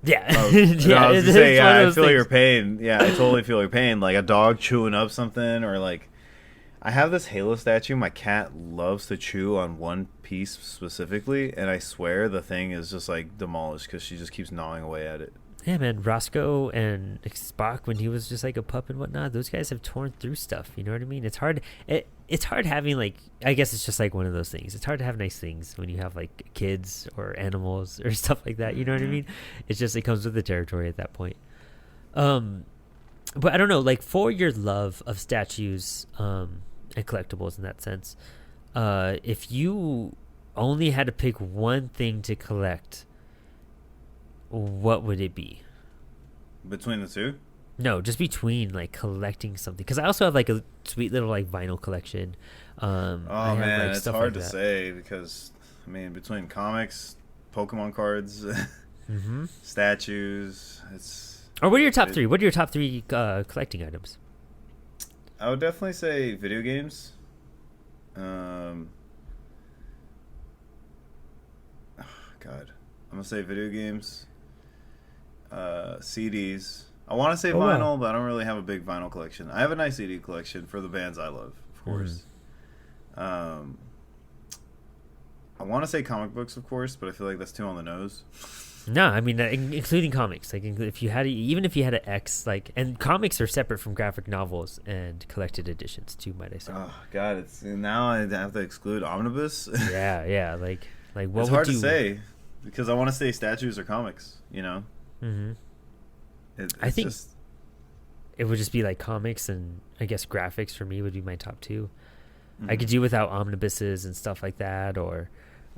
S1: Yeah.
S2: Yeah, I was gonna say, yeah, I feel your pain. Yeah, I totally feel your pain. Like a dog chewing up something, or like, I have this Halo statue. My cat loves to chew on one piece specifically, and I swear the thing is just like demolished because she just keeps gnawing away at it.
S1: Yeah, man, Roscoe and Spock, when he was just like a pup and whatnot, those guys have torn through stuff. You know what I mean? It's hard. It's hard having, like, I guess it's just like one of those things. It's hard to have nice things when you have like kids or animals or stuff like that. You know what I mean? It's just, it comes with the territory at that point. But I don't know, like, for your love of statues and collectibles in that sense, if you only had to pick one thing to collect, what would it be?
S2: Between the two?
S1: No, just between like collecting something. Because I also have like a sweet little like vinyl collection.
S2: Man, like, it's hard to say because, I mean, between comics, Pokemon cards, statues, it's.
S1: Or what are your top three? What are your top three collecting items?
S2: I would definitely say video games. God, I'm gonna say video games. CDs. I want to say vinyl, but I don't really have a big vinyl collection. I have a nice CD collection for the bands I love, of course. I want to say comic books, of course, but I feel like that's too on the nose.
S1: No, I mean, including comics. Like, if you had, even if you had an X, like, and comics are separate from graphic novels and collected editions too, might I say?
S2: Oh God, it's now I have to exclude omnibus.
S1: yeah, like what
S2: it's
S1: would
S2: hard to say because I want to say statues or comics, you know.
S1: I think it would just be like comics, and I guess graphics for me would be my top two. I could do without omnibuses and stuff like that, or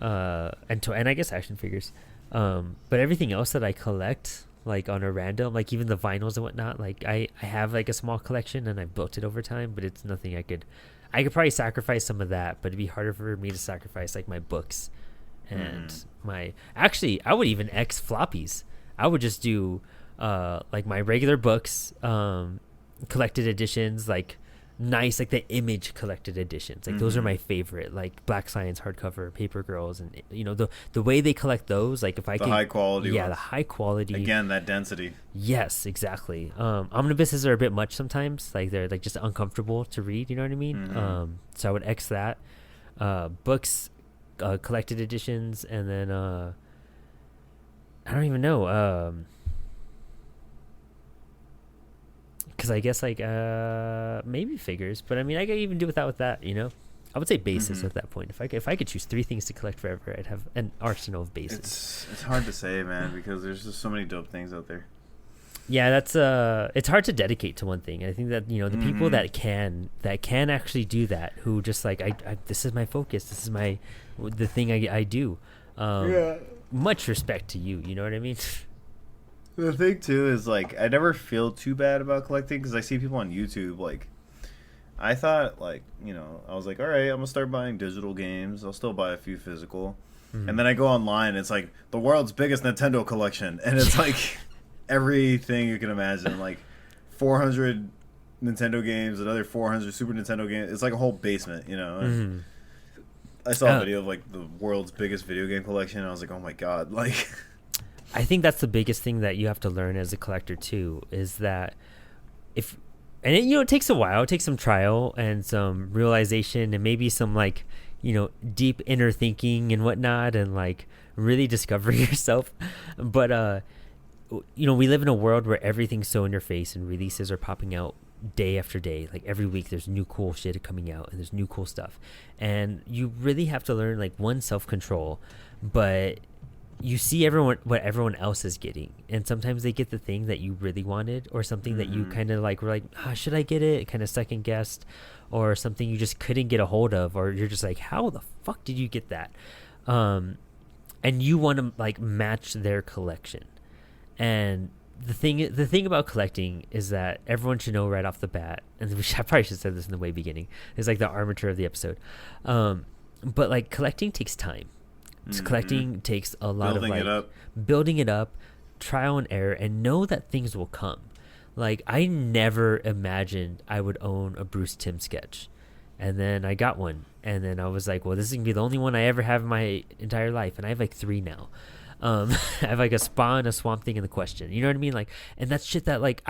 S1: and I guess action figures. But everything else that I collect, like on a random, like even the vinyls and whatnot, like I have like a small collection and I've built it over time, but it's nothing I could probably sacrifice some of that, but it'd be harder for me to sacrifice like my books and I would even X floppies. I would just do like my regular books, collected editions, like nice, like the Image collected editions, like those are my favorite, like Black Science hardcover, Paper Girls, and you know the way they collect those, like if I
S2: the
S1: can,
S2: high quality ones.
S1: the high quality,
S2: again, that density.
S1: Yes, exactly. Omnibuses are a bit much sometimes, like they're like just uncomfortable to read, you know what I mean? So I would X that. Books, collected editions, and then I don't even know, because I guess like maybe figures, but I mean I could even do without that, you know. I would say bases at that point. If I could choose three things to collect forever, I'd have an arsenal of bases.
S2: It's hard to say, man, because there's just so many dope things out there.
S1: Yeah, that's it's hard to dedicate to one thing. I think that, you know, the people that can actually do that, who just like I this is my focus, this is the thing I do. Much respect to you. You know what I mean?
S2: The thing too is like I never feel too bad about collecting because I see people on YouTube like I thought, like, I was like, all right, I'm gonna start buying digital games. I'll still buy a few physical, and then I go online. It's like the world's biggest Nintendo collection, and it's like everything you can imagine, like 400 Nintendo games, another 400 Super Nintendo games. It's like a whole basement, And I saw a video of like the world's biggest video game collection, and I was like, oh my god, like.
S1: I think that's the biggest thing that you have to learn as a collector too, is that it takes a while. It takes some trial and some realization and maybe some like, deep inner thinking and whatnot, and like really discovering yourself. But, we live in a world where everything's so in your face and releases are popping out day after day. Like every week there's new cool shit coming out and there's new cool stuff. And you really have to learn like self-control, but you see what everyone else is getting, and sometimes they get the thing that you really wanted, or something that you kind of like were like, should I get it, kind of second guessed, or something you just couldn't get a hold of, or you're just like, how the fuck did you get that? And you want to like match their collection. And the thing about collecting is that everyone should know right off the bat, and I probably should have said this in the way beginning, is like the armature of the episode, but like collecting takes time. Collecting takes a lot of like building it up, trial and error, and know that things will come. Like I never imagined I would own a Bruce Timm sketch, and then I got one, and then I was like, well, this is gonna be the only one I ever have in my entire life, and I have like 3 now. I have like a Spawn, a Swamp Thing, and the Question. You know what I mean? Like, and that's shit that like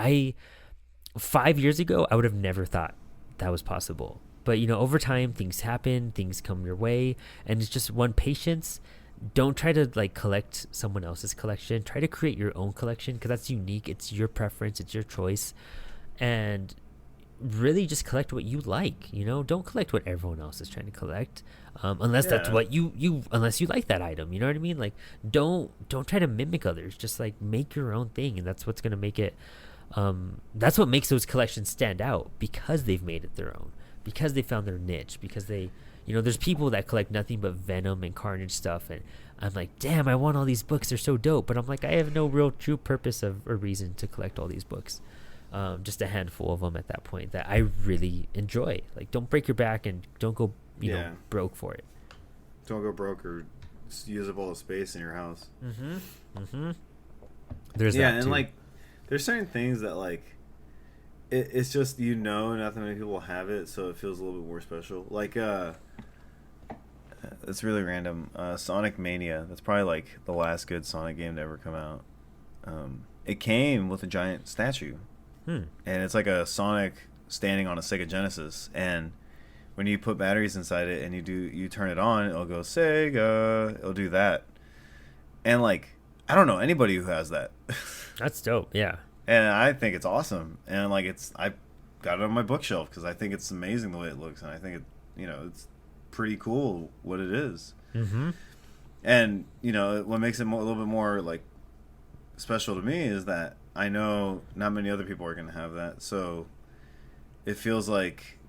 S1: 5 years ago I would have never thought that was possible. But, over time, things happen, things come your way, and it's just one patience. Don't try to, like, collect someone else's collection. Try to create your own collection, because that's unique. It's your preference. It's your choice. And really just collect what you like, Don't collect what everyone else is trying to collect, unless that's what unless you like that item, you know what I mean? Like, don't try to mimic others. Just, like, make your own thing, and that's what's going to make it, that's what makes those collections stand out, because they've made it their own. Because they found their niche, because they, there's people that collect nothing but Venom and Carnage stuff, and I'm like, damn, I want all these books, they're so dope, but I'm like, I have no real true purpose or reason to collect all these books, just a handful of them at that point that I really enjoy. Like, don't break your back, and don't go, broke for it.
S2: Don't go broke or use up all the space in your house.
S1: There's that
S2: and
S1: too.
S2: like, there's certain things that like, it's just, not that many people have it, so it feels a little bit more special. Like, it's really random. Sonic Mania, that's probably like the last good Sonic game to ever come out. It came with a giant statue. And it's like a Sonic standing on a Sega Genesis. And when you put batteries inside it and you turn it on, it'll go Sega. It'll do that. And like, I don't know anybody who has that.
S1: That's dope, yeah.
S2: And I think it's awesome, and like I got it on my bookshelf because I think it's amazing the way it looks, and I think it, it's pretty cool what it is. And what makes it a little bit more like special to me is that I know not many other people are going to have that, so it feels like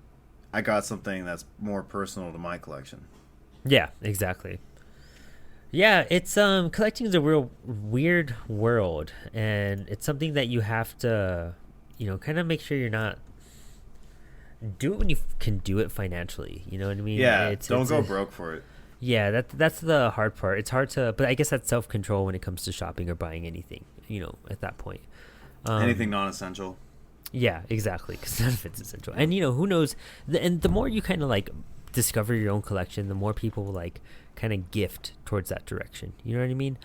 S2: I got something that's more personal to my collection.
S1: Yeah, exactly. Yeah, it's collecting is a real weird world, and it's something that you have to, kind of make sure you're not do it when you can do it financially. You know what I mean?
S2: Yeah, don't go broke for it.
S1: Yeah, that's the hard part. It's hard to, but I guess that's self-control when it comes to shopping or buying anything. At that point,
S2: anything non-essential.
S1: Yeah, exactly, because none of it's essential. And who knows? And the more you kind of like discover your own collection, the more people will like kind of gift towards that direction. You know what I mean?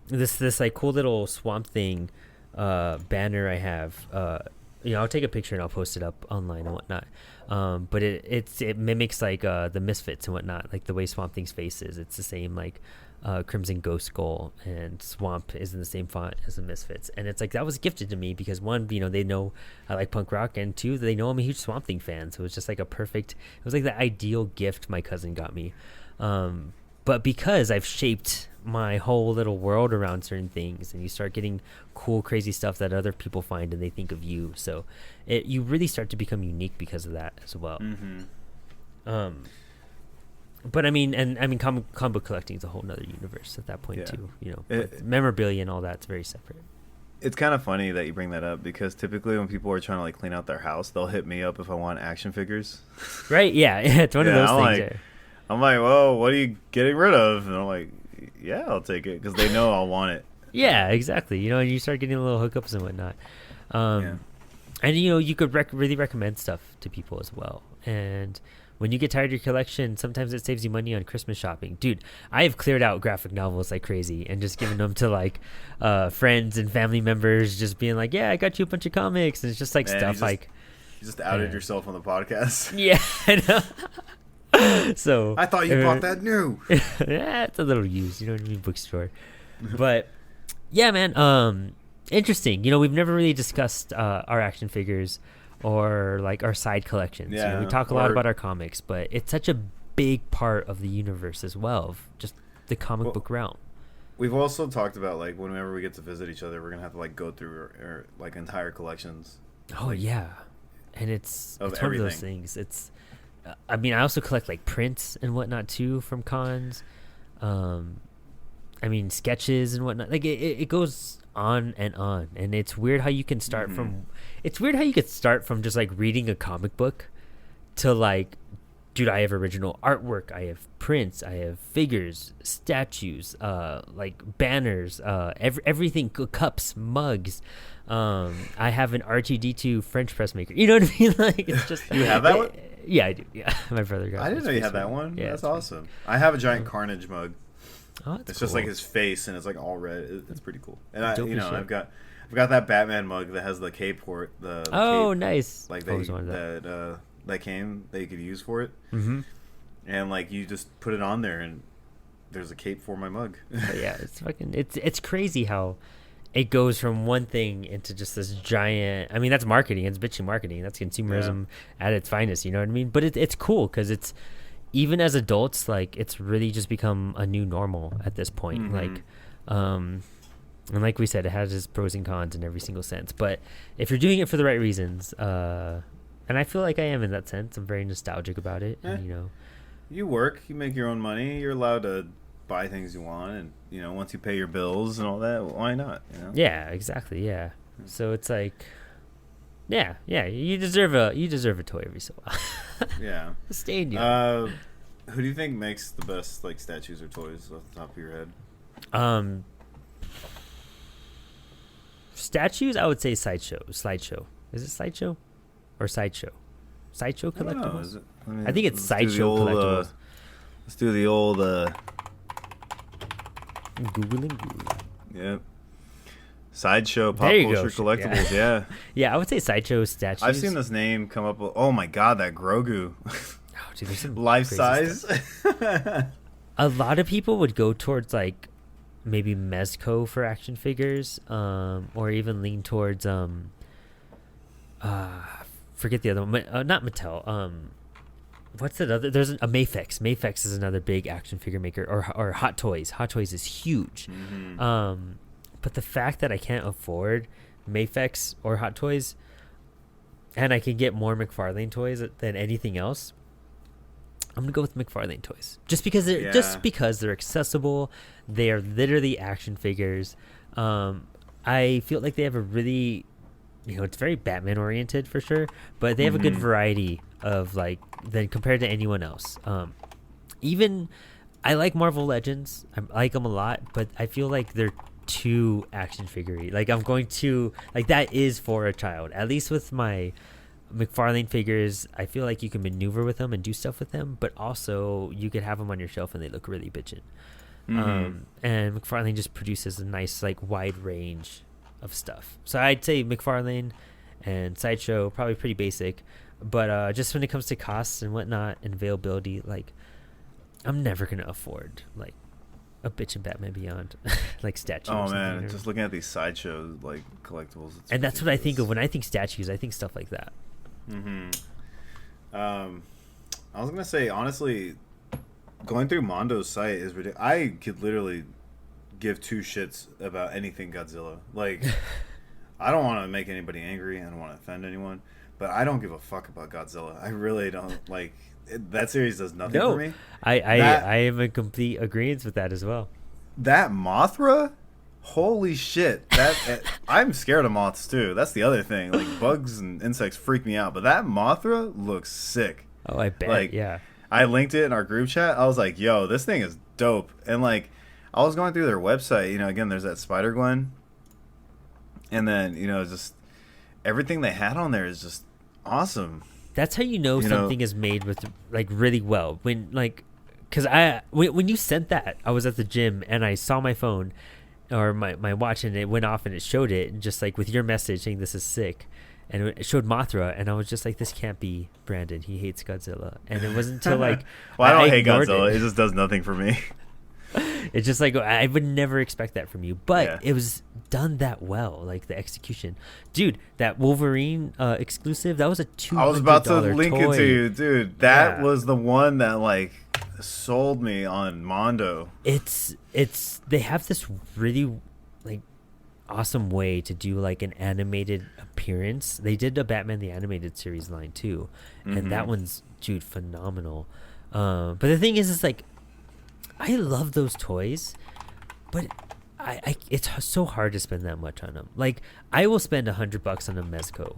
S1: This like cool little Swamp Thing banner I have. I'll take a picture and I'll post it up online and whatnot. But it mimics like the Misfits and whatnot, like the way Swamp Thing's face is. It's the same like Crimson Ghost Skull, and Swamp is in the same font as the Misfits. And it's like that was gifted to me because one, they know I like punk rock, and two, they know I'm a huge Swamp Thing fan. So it was just like it was like the ideal gift my cousin got me. But because I've shaped my whole little world around certain things, and you start getting cool, crazy stuff that other people find and they think of you. So you really start to become unique because of that as well. But comic book collecting is a whole nother universe at that point too. Memorabilia and all that's very separate.
S2: It's kind of funny that you bring that up because typically when people are trying to like clean out their house, they'll hit me up if I want action figures.
S1: Right? Yeah, it's one of those things.
S2: Like, I'm like, well, what are you getting rid of? And I'm like, yeah, I'll take it because they know I'll want it.
S1: Yeah, exactly. You know, and you start getting little hookups and whatnot.
S2: Yeah.
S1: And you know, you could really recommend stuff to people as well. And when you get tired of your collection, sometimes it saves you money on Christmas shopping. Dude, I have cleared out graphic novels like crazy and just given them to like friends and family members, just being like, yeah, I got you a bunch of comics. And it's just like stuff like.
S2: You just outed yourself on the podcast.
S1: Yeah, I know. So
S2: I thought you bought that new.
S1: Yeah, it's a little used, you know what I mean, bookstore. But yeah, man, interesting. You know, we've never really discussed our action figures or like our side collections.
S2: Yeah,
S1: you know, we talk a lot about our comics, but it's such a big part of the universe as well, of just the comic book realm.
S2: We've also talked about like whenever we get to visit each other, we're gonna have to like go through our like entire collections.
S1: Oh
S2: like,
S1: yeah, and it's one
S2: everything.
S1: of those things. It's, I mean, I also collect like prints and whatnot too from cons. I mean, sketches and whatnot. Like it goes on, and it's weird how you can start from. It's weird how you could start from just like reading a comic book to like, dude, I have original artwork, I have prints, I have figures, statues, like banners, everything, cups, mugs. I have an R2D2 French press maker. You know what I mean? Like, it's just
S2: you have that one?
S1: Yeah, I do. Yeah, my brother got it.
S2: I didn't know you had that one. Yeah, that's awesome. I have a giant Carnage mug.
S1: Oh,
S2: it's just like his face, and it's like all red. It's pretty cool. And I've got that Batman mug that has the cape port. The cape,
S1: nice.
S2: Like that came that you could use for it.
S1: Mm-hmm.
S2: And like you just put it on there, and there's a cape for my mug.
S1: Yeah, it's crazy how it goes from one thing into just this giant. I mean, that's marketing. It's bitchy marketing. That's consumerism at its finest. You know what I mean? But it's cool because it's, even as adults, like, it's really just become a new normal at this point. Like, and like we said, it has its pros and cons in every single sense. But if you're doing it for the right reasons, and I feel like I am in that sense, I'm very nostalgic about it. And, you know,
S2: you work, you make your own money, you're allowed to buy things you want, and you know, once you pay your bills and all that, why not? You know?
S1: Yeah, exactly. Yeah. So it's like, yeah, you deserve a toy every so while.
S2: Yeah.
S1: Stay in you.
S2: Who do you think makes the best like statues or toys off the top of your head?
S1: Statues, I would say Slideshow. Is it Slideshow or Sideshow? Sideshow Collectibles? I think it's Sideshow Collectibles.
S2: Let's do the old
S1: Googling.
S2: Yep. Sideshow Pop Culture Collectibles, yeah.
S1: Yeah, I would say Sideshow statues.
S2: I've seen this name come up. Oh my god, that Grogu.
S1: Oh, dude, there's some
S2: life size.
S1: A lot of people would go towards like maybe Mezco for action figures, or even lean towards forget the other one. Not Mattel. What's that other? There's a Mafex. Mafex is another big action figure maker, or Hot Toys. Hot Toys is huge. But the fact that I can't afford Mafex or Hot Toys, and I can get more McFarlane toys than anything else, I'm gonna go with McFarlane toys. Just because they're accessible. They are literally action figures. I feel like they have a really, it's very Batman oriented for sure, but they have a good variety of than compared to anyone else. Even I like Marvel Legends. I like them a lot, but I feel like they're too action figure-y. Like, I'm going to that is for a child. At least with my McFarlane figures, I feel like you can maneuver with them and do stuff with them, but also you could have them on your shelf and they look really bitchin'. And McFarlane just produces a nice wide range of stuff. So I'd say McFarlane and Sideshow, probably pretty basic, but just when it comes to costs and whatnot and availability, I'm never gonna afford a bitchin' Batman Beyond statues.
S2: Oh man, just looking at these Sideshow collectibles,
S1: and that's what I think of when I think statues. I think stuff like that.
S2: I was gonna say, honestly, going through Mondo's site is ridiculous. I could literally give two shits about anything Godzilla. I don't want to make anybody angry. I don't want to offend anyone, but I don't give a fuck about Godzilla. I really don't. That series does nothing for me.
S1: I am in complete agreement with that as well.
S2: That Mothra Holy shit! I'm scared of moths too. That's the other thing. Like bugs and insects freak me out, but that Mothra looks sick.
S1: Oh, I bet.
S2: Like,
S1: Yeah.
S2: I linked it in our group chat. I was like, "Yo, this thing is dope." And like, I was going through their website. You know, again, there's that Spider Gwen, and then just everything they had on there is just awesome.
S1: That's how you know something is made with like really well. When like, because when you sent that, I was at the gym and I saw my phone or my watch, and it went off and it showed it, and just like with your message saying this is sick, and it showed Mothra, and I was just like, this can't be Brandon. He hates Godzilla. And it wasn't until like
S2: well, I don't hate Godzilla. It just does nothing for me.
S1: It's just like, I would never expect that from you, but
S2: Yeah.
S1: it was done that well, like the execution, dude. That Wolverine exclusive, that was a $200
S2: I was about to link
S1: toy.
S2: it to you, dude. That
S1: Yeah.
S2: was the one that like sold me on Mondo.
S1: It's they have this really like awesome way to do like an animated appearance. They did a Batman the Animated Series line too, and that one's, dude, phenomenal. But the thing is like, I love those toys, but I it's so hard to spend that much on them. Like, I will spend $100 on a Mezco,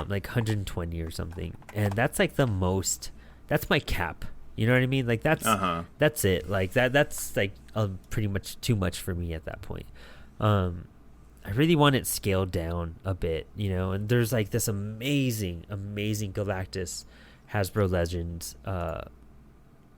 S1: like 120 or something, and that's like the most. That's my cap. You know what I mean? Like that's it. Like that's like pretty much too much for me at that point. I really want it scaled down a bit, and there's like this amazing Galactus Hasbro Legends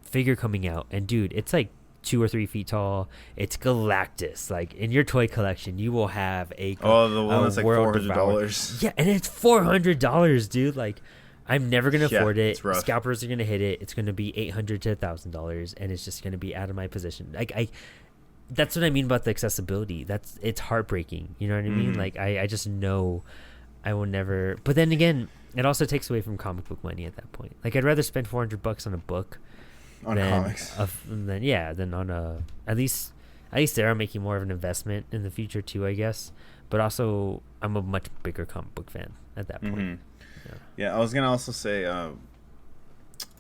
S1: figure coming out, and dude, it's like 2 or 3 feet tall. It's Galactus. Like, in your toy collection, you will have the
S2: one that's like $400.
S1: Yeah, and it's $400, dude. Like, I'm never gonna afford it.
S2: It's rough.
S1: Scalpers are gonna hit it. It's gonna be $800 to $1,000, and it's just gonna be out of my position. Like, that's what I mean about the accessibility. It's heartbreaking. You know what I mean? Like, I just know I will never. But then again, it also takes away from comic book money at that point. Like, I'd rather spend $400 on a book
S2: on comics
S1: than on a at least they're making more of an investment in the future too, I guess. But also, I'm a much bigger comic book fan at that point.
S2: Yeah, I was gonna also say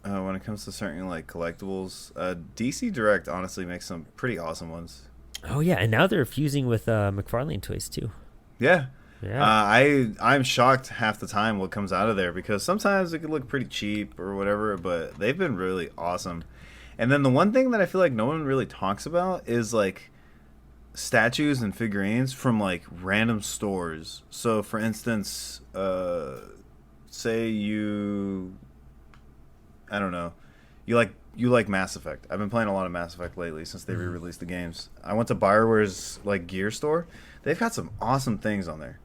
S2: when it comes to certain like collectibles, DC Direct honestly makes some pretty awesome ones.
S1: Oh yeah, and now they're fusing with McFarlane toys too.
S2: Yeah.
S1: Yeah.
S2: I'm shocked half the time what comes out of there, because sometimes it could look pretty cheap or whatever, but they've been really awesome. And then the one thing that I feel like no one really talks about is like statues and figurines from like random stores. So for instance, say I don't know, you like Mass Effect. I've been playing a lot of Mass Effect lately since they re-released the games. I went to BioWare's like gear store. They've got some awesome things on there.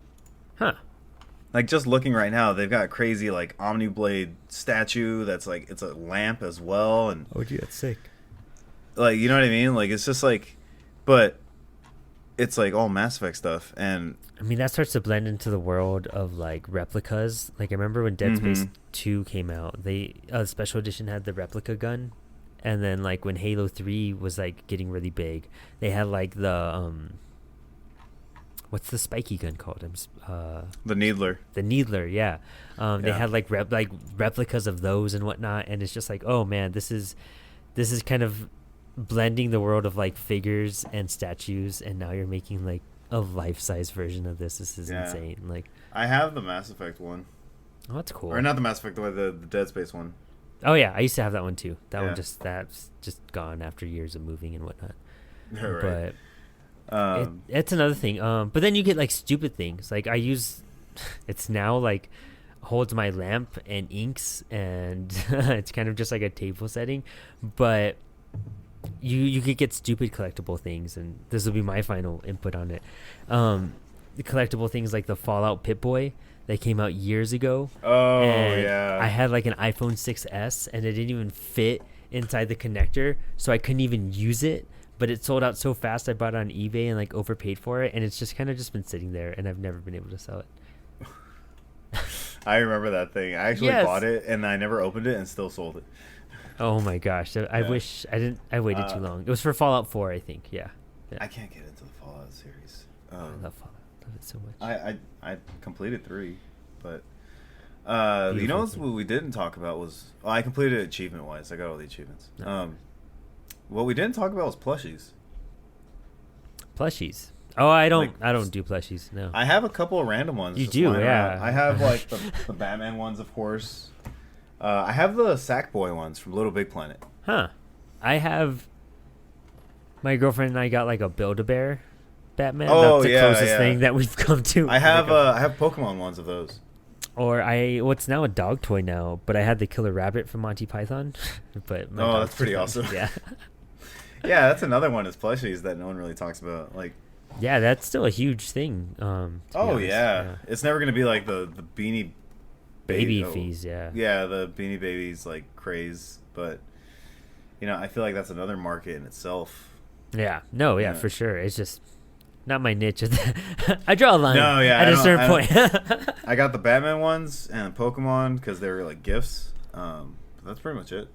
S1: Huh.
S2: Like, just looking right now, they've got crazy like Omniblade statue that's like, it's a lamp as well, and
S1: Oh, gee, that's sick.
S2: like, you know what I mean? Like, it's just like, but it's like all Mass Effect stuff, and
S1: I mean, that starts to blend into the world of like replicas. Like, I remember when Dead Space 2 came out, they special edition had the replica gun, and then like when Halo 3 was like getting really big, they had like the what's the spiky gun called?
S2: the Needler.
S1: The Needler, yeah. They had like replicas of those and whatnot, and it's just like, oh man, this is kind of blending the world of like figures and statues, and now you're making like a life-size version of this. This is insane. Like,
S2: I have the Mass Effect one.
S1: oh, that's cool.
S2: Or not the Mass Effect, the Dead Space one.
S1: Oh yeah, I used to have that one too. That
S2: Yeah.
S1: one that's just gone after years of moving and whatnot.
S2: Yeah, right.
S1: But it's another thing. But then you get like stupid things. Like, I use, it's now like holds my lamp and inks, and it's kind of just like a table setting. But you could get stupid collectible things, and this will be my final input on it. The collectible things like the Fallout Pip-Boy that came out years ago.
S2: Oh,
S1: and
S2: yeah.
S1: I had like an iPhone 6S, and it didn't even fit inside the connector, so I couldn't even use it. But it sold out so fast, I bought it on eBay and like overpaid for it, and it's just kind of just been sitting there, and I've never been able to sell it.
S2: I remember that thing. I actually bought it, and I never opened it, and still sold it.
S1: Oh my gosh! I wish I didn't. I waited too long. It was for Fallout 4, I think. Yeah.
S2: I can't get into the Fallout series.
S1: I love Fallout. I love it so much.
S2: I completed 3, but
S1: Beautiful
S2: what
S1: thing.
S2: we didn't talk about was, I completed it achievement wise. I got all the achievements.
S1: No.
S2: What we didn't talk about was plushies.
S1: Plushies. Oh, I don't.
S2: Like,
S1: I don't do plushies. No.
S2: I have a couple of random ones.
S1: You
S2: just
S1: do,
S2: lying
S1: yeah.
S2: around. I have like the Batman ones, of course. I have the Sackboy ones from Little Big Planet.
S1: Huh. I have. My girlfriend and I got like a Build-A-Bear Batman.
S2: Oh,
S1: That's the
S2: yeah,
S1: closest
S2: yeah.
S1: thing that we've come to.
S2: I have Pokemon ones of those.
S1: Or what's now a dog toy now, but I had the Killer Rabbit from Monty Python. But my dog's
S2: that's pretty
S1: too fun.
S2: awesome.
S1: Yeah.
S2: Yeah, that's another one is plushies that no one really talks about. Like,
S1: Yeah, that's still a huge thing. To be honest.
S2: yeah, it's never gonna be like the Beanie
S1: Baby
S2: oh,
S1: fees, yeah.
S2: Yeah, the Beanie Babies like craze, but I feel like that's another market in itself.
S1: Yeah, no, yeah,
S2: Yeah.
S1: for sure. It's just not my niche. I draw a line
S2: No, yeah,
S1: at
S2: I
S1: a
S2: don't-
S1: certain
S2: I
S1: point.
S2: I got the Batman ones and Pokemon because they were like gifts. But that's pretty much it.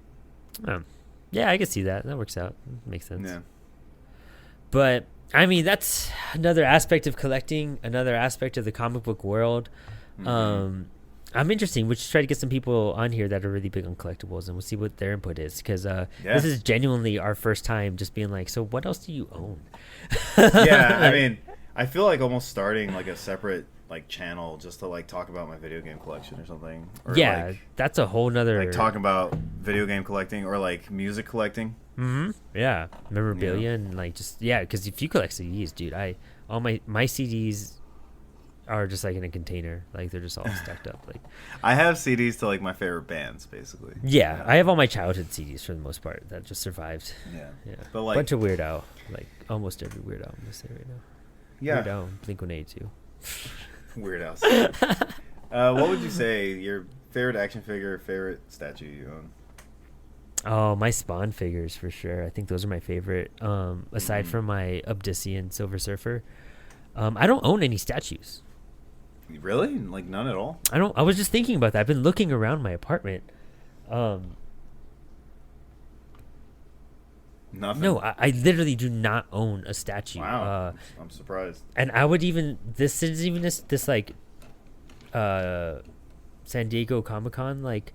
S1: Yeah, I can see that. That works out. Makes sense.
S2: Yeah.
S1: But I mean, that's another aspect of collecting, another aspect of the comic book world.
S2: Mm-hmm.
S1: I'm interested. We'll just try to get some people on here that are really big on collectibles, and we'll see what their input is. Because this is genuinely our first time just being like, so what else do you own?
S2: Yeah, I mean, I feel like almost starting like a separate like channel just to like talk about my video game collection or something. Or,
S1: Yeah,
S2: like,
S1: that's a whole nother.
S2: like talking about video game collecting or like music collecting.
S1: Mm-hmm. Yeah, memorabilia and like just because if you collect CDs, dude, all my CDs are just like in a container, like they're just all stacked up. Like
S2: I have CDs to like my favorite bands, basically.
S1: yeah, I have all my childhood CDs for the most part that just survived.
S2: Yeah,
S1: Yeah,
S2: but like
S1: bunch of Weird Al, like almost every Weird Al I'm gonna say right now.
S2: yeah,
S1: Weird Al, Blink-182.
S2: Weird Al. What would you say your favorite action figure, favorite statue you own?
S1: Oh, my Spawn figures for sure. I think those are my favorite. Aside from my Obsidian Silver Surfer, I don't own any statues.
S2: Really? Like none at all?
S1: I don't. I was just thinking about that. I've been looking around my apartment.
S2: Nothing.
S1: No, I literally do not own a statue.
S2: Wow, I'm surprised.
S1: And I would even this is even this like San Diego Comic-Con, like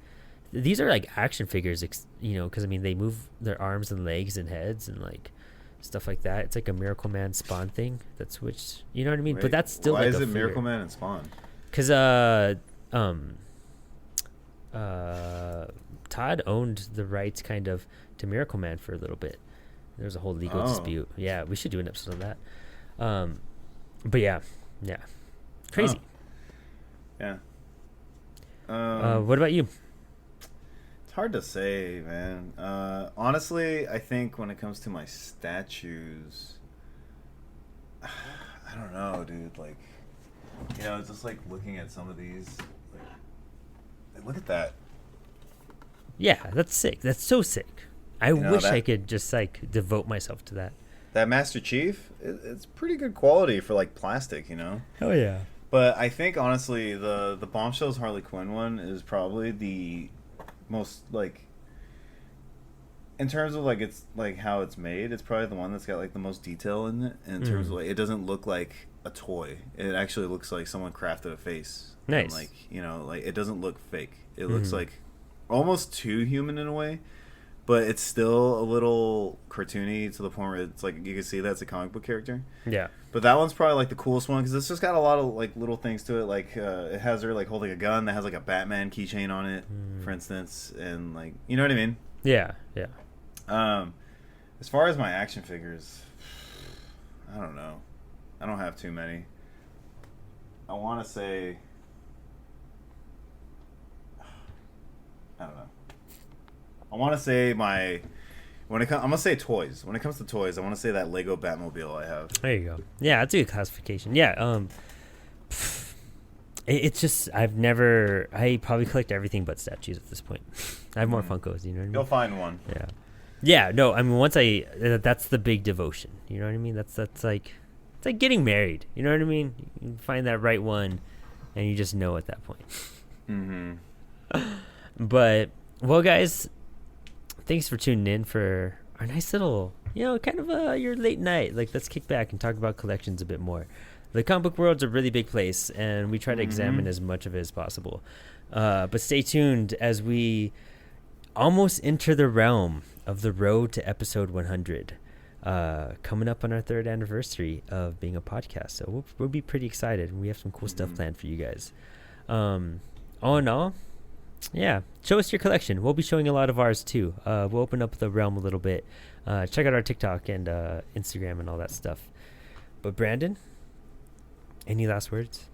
S1: these are like action figures, because I mean they move their arms and legs and heads and like stuff like that. It's like a Miracle Man Spawn thing that switched, you know what I mean?
S2: Wait,
S1: but that's still
S2: why
S1: like
S2: is
S1: a
S2: it
S1: figure.
S2: Miracle Man and Spawn?
S1: Because Todd owned the rights kind of to Miracle Man for a little bit. There was a whole legal dispute. Yeah, we should do an episode on that. But yeah, crazy.
S2: Yeah.
S1: What about you?
S2: It's hard to say, man. Honestly, I think when it comes to my statues, I don't know, dude. Like, just like looking at some of these, like look at that.
S1: Yeah, that's sick. That's so sick. I wish
S2: that-
S1: I could just like devote myself to that.
S2: That Master Chief, it's pretty good quality for like plastic,
S1: Oh yeah.
S2: But I think honestly, the Bombshells Harley Quinn one is probably the most like, in terms of like it's like how it's made, it's probably the one that's got like the most detail in it. In terms of like, it doesn't look like a toy. It actually looks like someone crafted a face.
S1: Nice.
S2: And like it doesn't look fake. It looks like almost too human in a way. But it's still a little cartoony to the point where it's like you can see that's a comic book character.
S1: Yeah.
S2: But that one's probably like the coolest one because it's just got a lot of like little things to it. Like it has her like holding a gun that has like a Batman keychain on it, for instance, and like you know what I mean.
S1: Yeah.
S2: As far as my action figures, I don't know. I don't have too many. I want to say, I don't know. I want to say I'm gonna say toys. When it comes to toys, I want to say that Lego Batmobile I have.
S1: There you go. Yeah, that's a good classification. Yeah. It's just I probably collect everything but statues at this point. I have more Funkos. You know what I mean?
S2: You'll find one.
S1: Yeah. Yeah. No, I mean that's the big devotion. You know what I mean? That's like it's like getting married. You know what I mean? You find that right one, and you just know at that point. But well, guys. Thanks for tuning in for our nice little, kind of your late night. Like, let's kick back and talk about collections a bit more. The comic book world's a really big place, and we try to examine as much of it as possible. But stay tuned as we almost enter the realm of the road to episode 100. coming up on our 3rd anniversary of being a podcast. So we'll be pretty excited. We have some cool stuff planned for you guys. All in all, yeah, show us your collection. We'll be showing a lot of ours too. We'll open up the realm a little bit. Check out our TikTok and Instagram and all that stuff. But Brandon, any last words?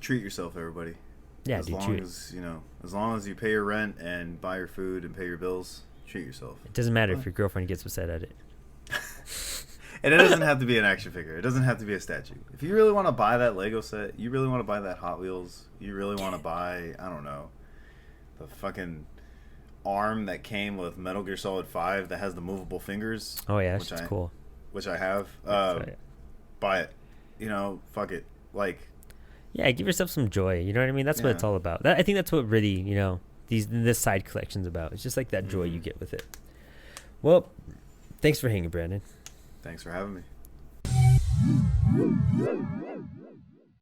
S2: Treat yourself, everybody.
S1: Yeah,
S2: as long as you pay your rent and buy your food and pay your bills, treat yourself.
S1: It doesn't matter if your girlfriend gets upset at it.
S2: And it doesn't have to be an action figure. It doesn't have to be a statue. If you really want to buy that Lego set, you really want to buy that Hot Wheels, you really want to buy, I don't know, the fucking arm that came with Metal Gear Solid 5 that has the movable fingers.
S1: Oh yeah, that's cool.
S2: Which I have. Buy it. Fuck it. Like,
S1: yeah, give yourself some joy. You know what I mean? That's what it's all about. I think that's what really, this side collection's about. It's just like that joy you get with it. Well, thanks for hanging, Brandon.
S2: Thanks for having me.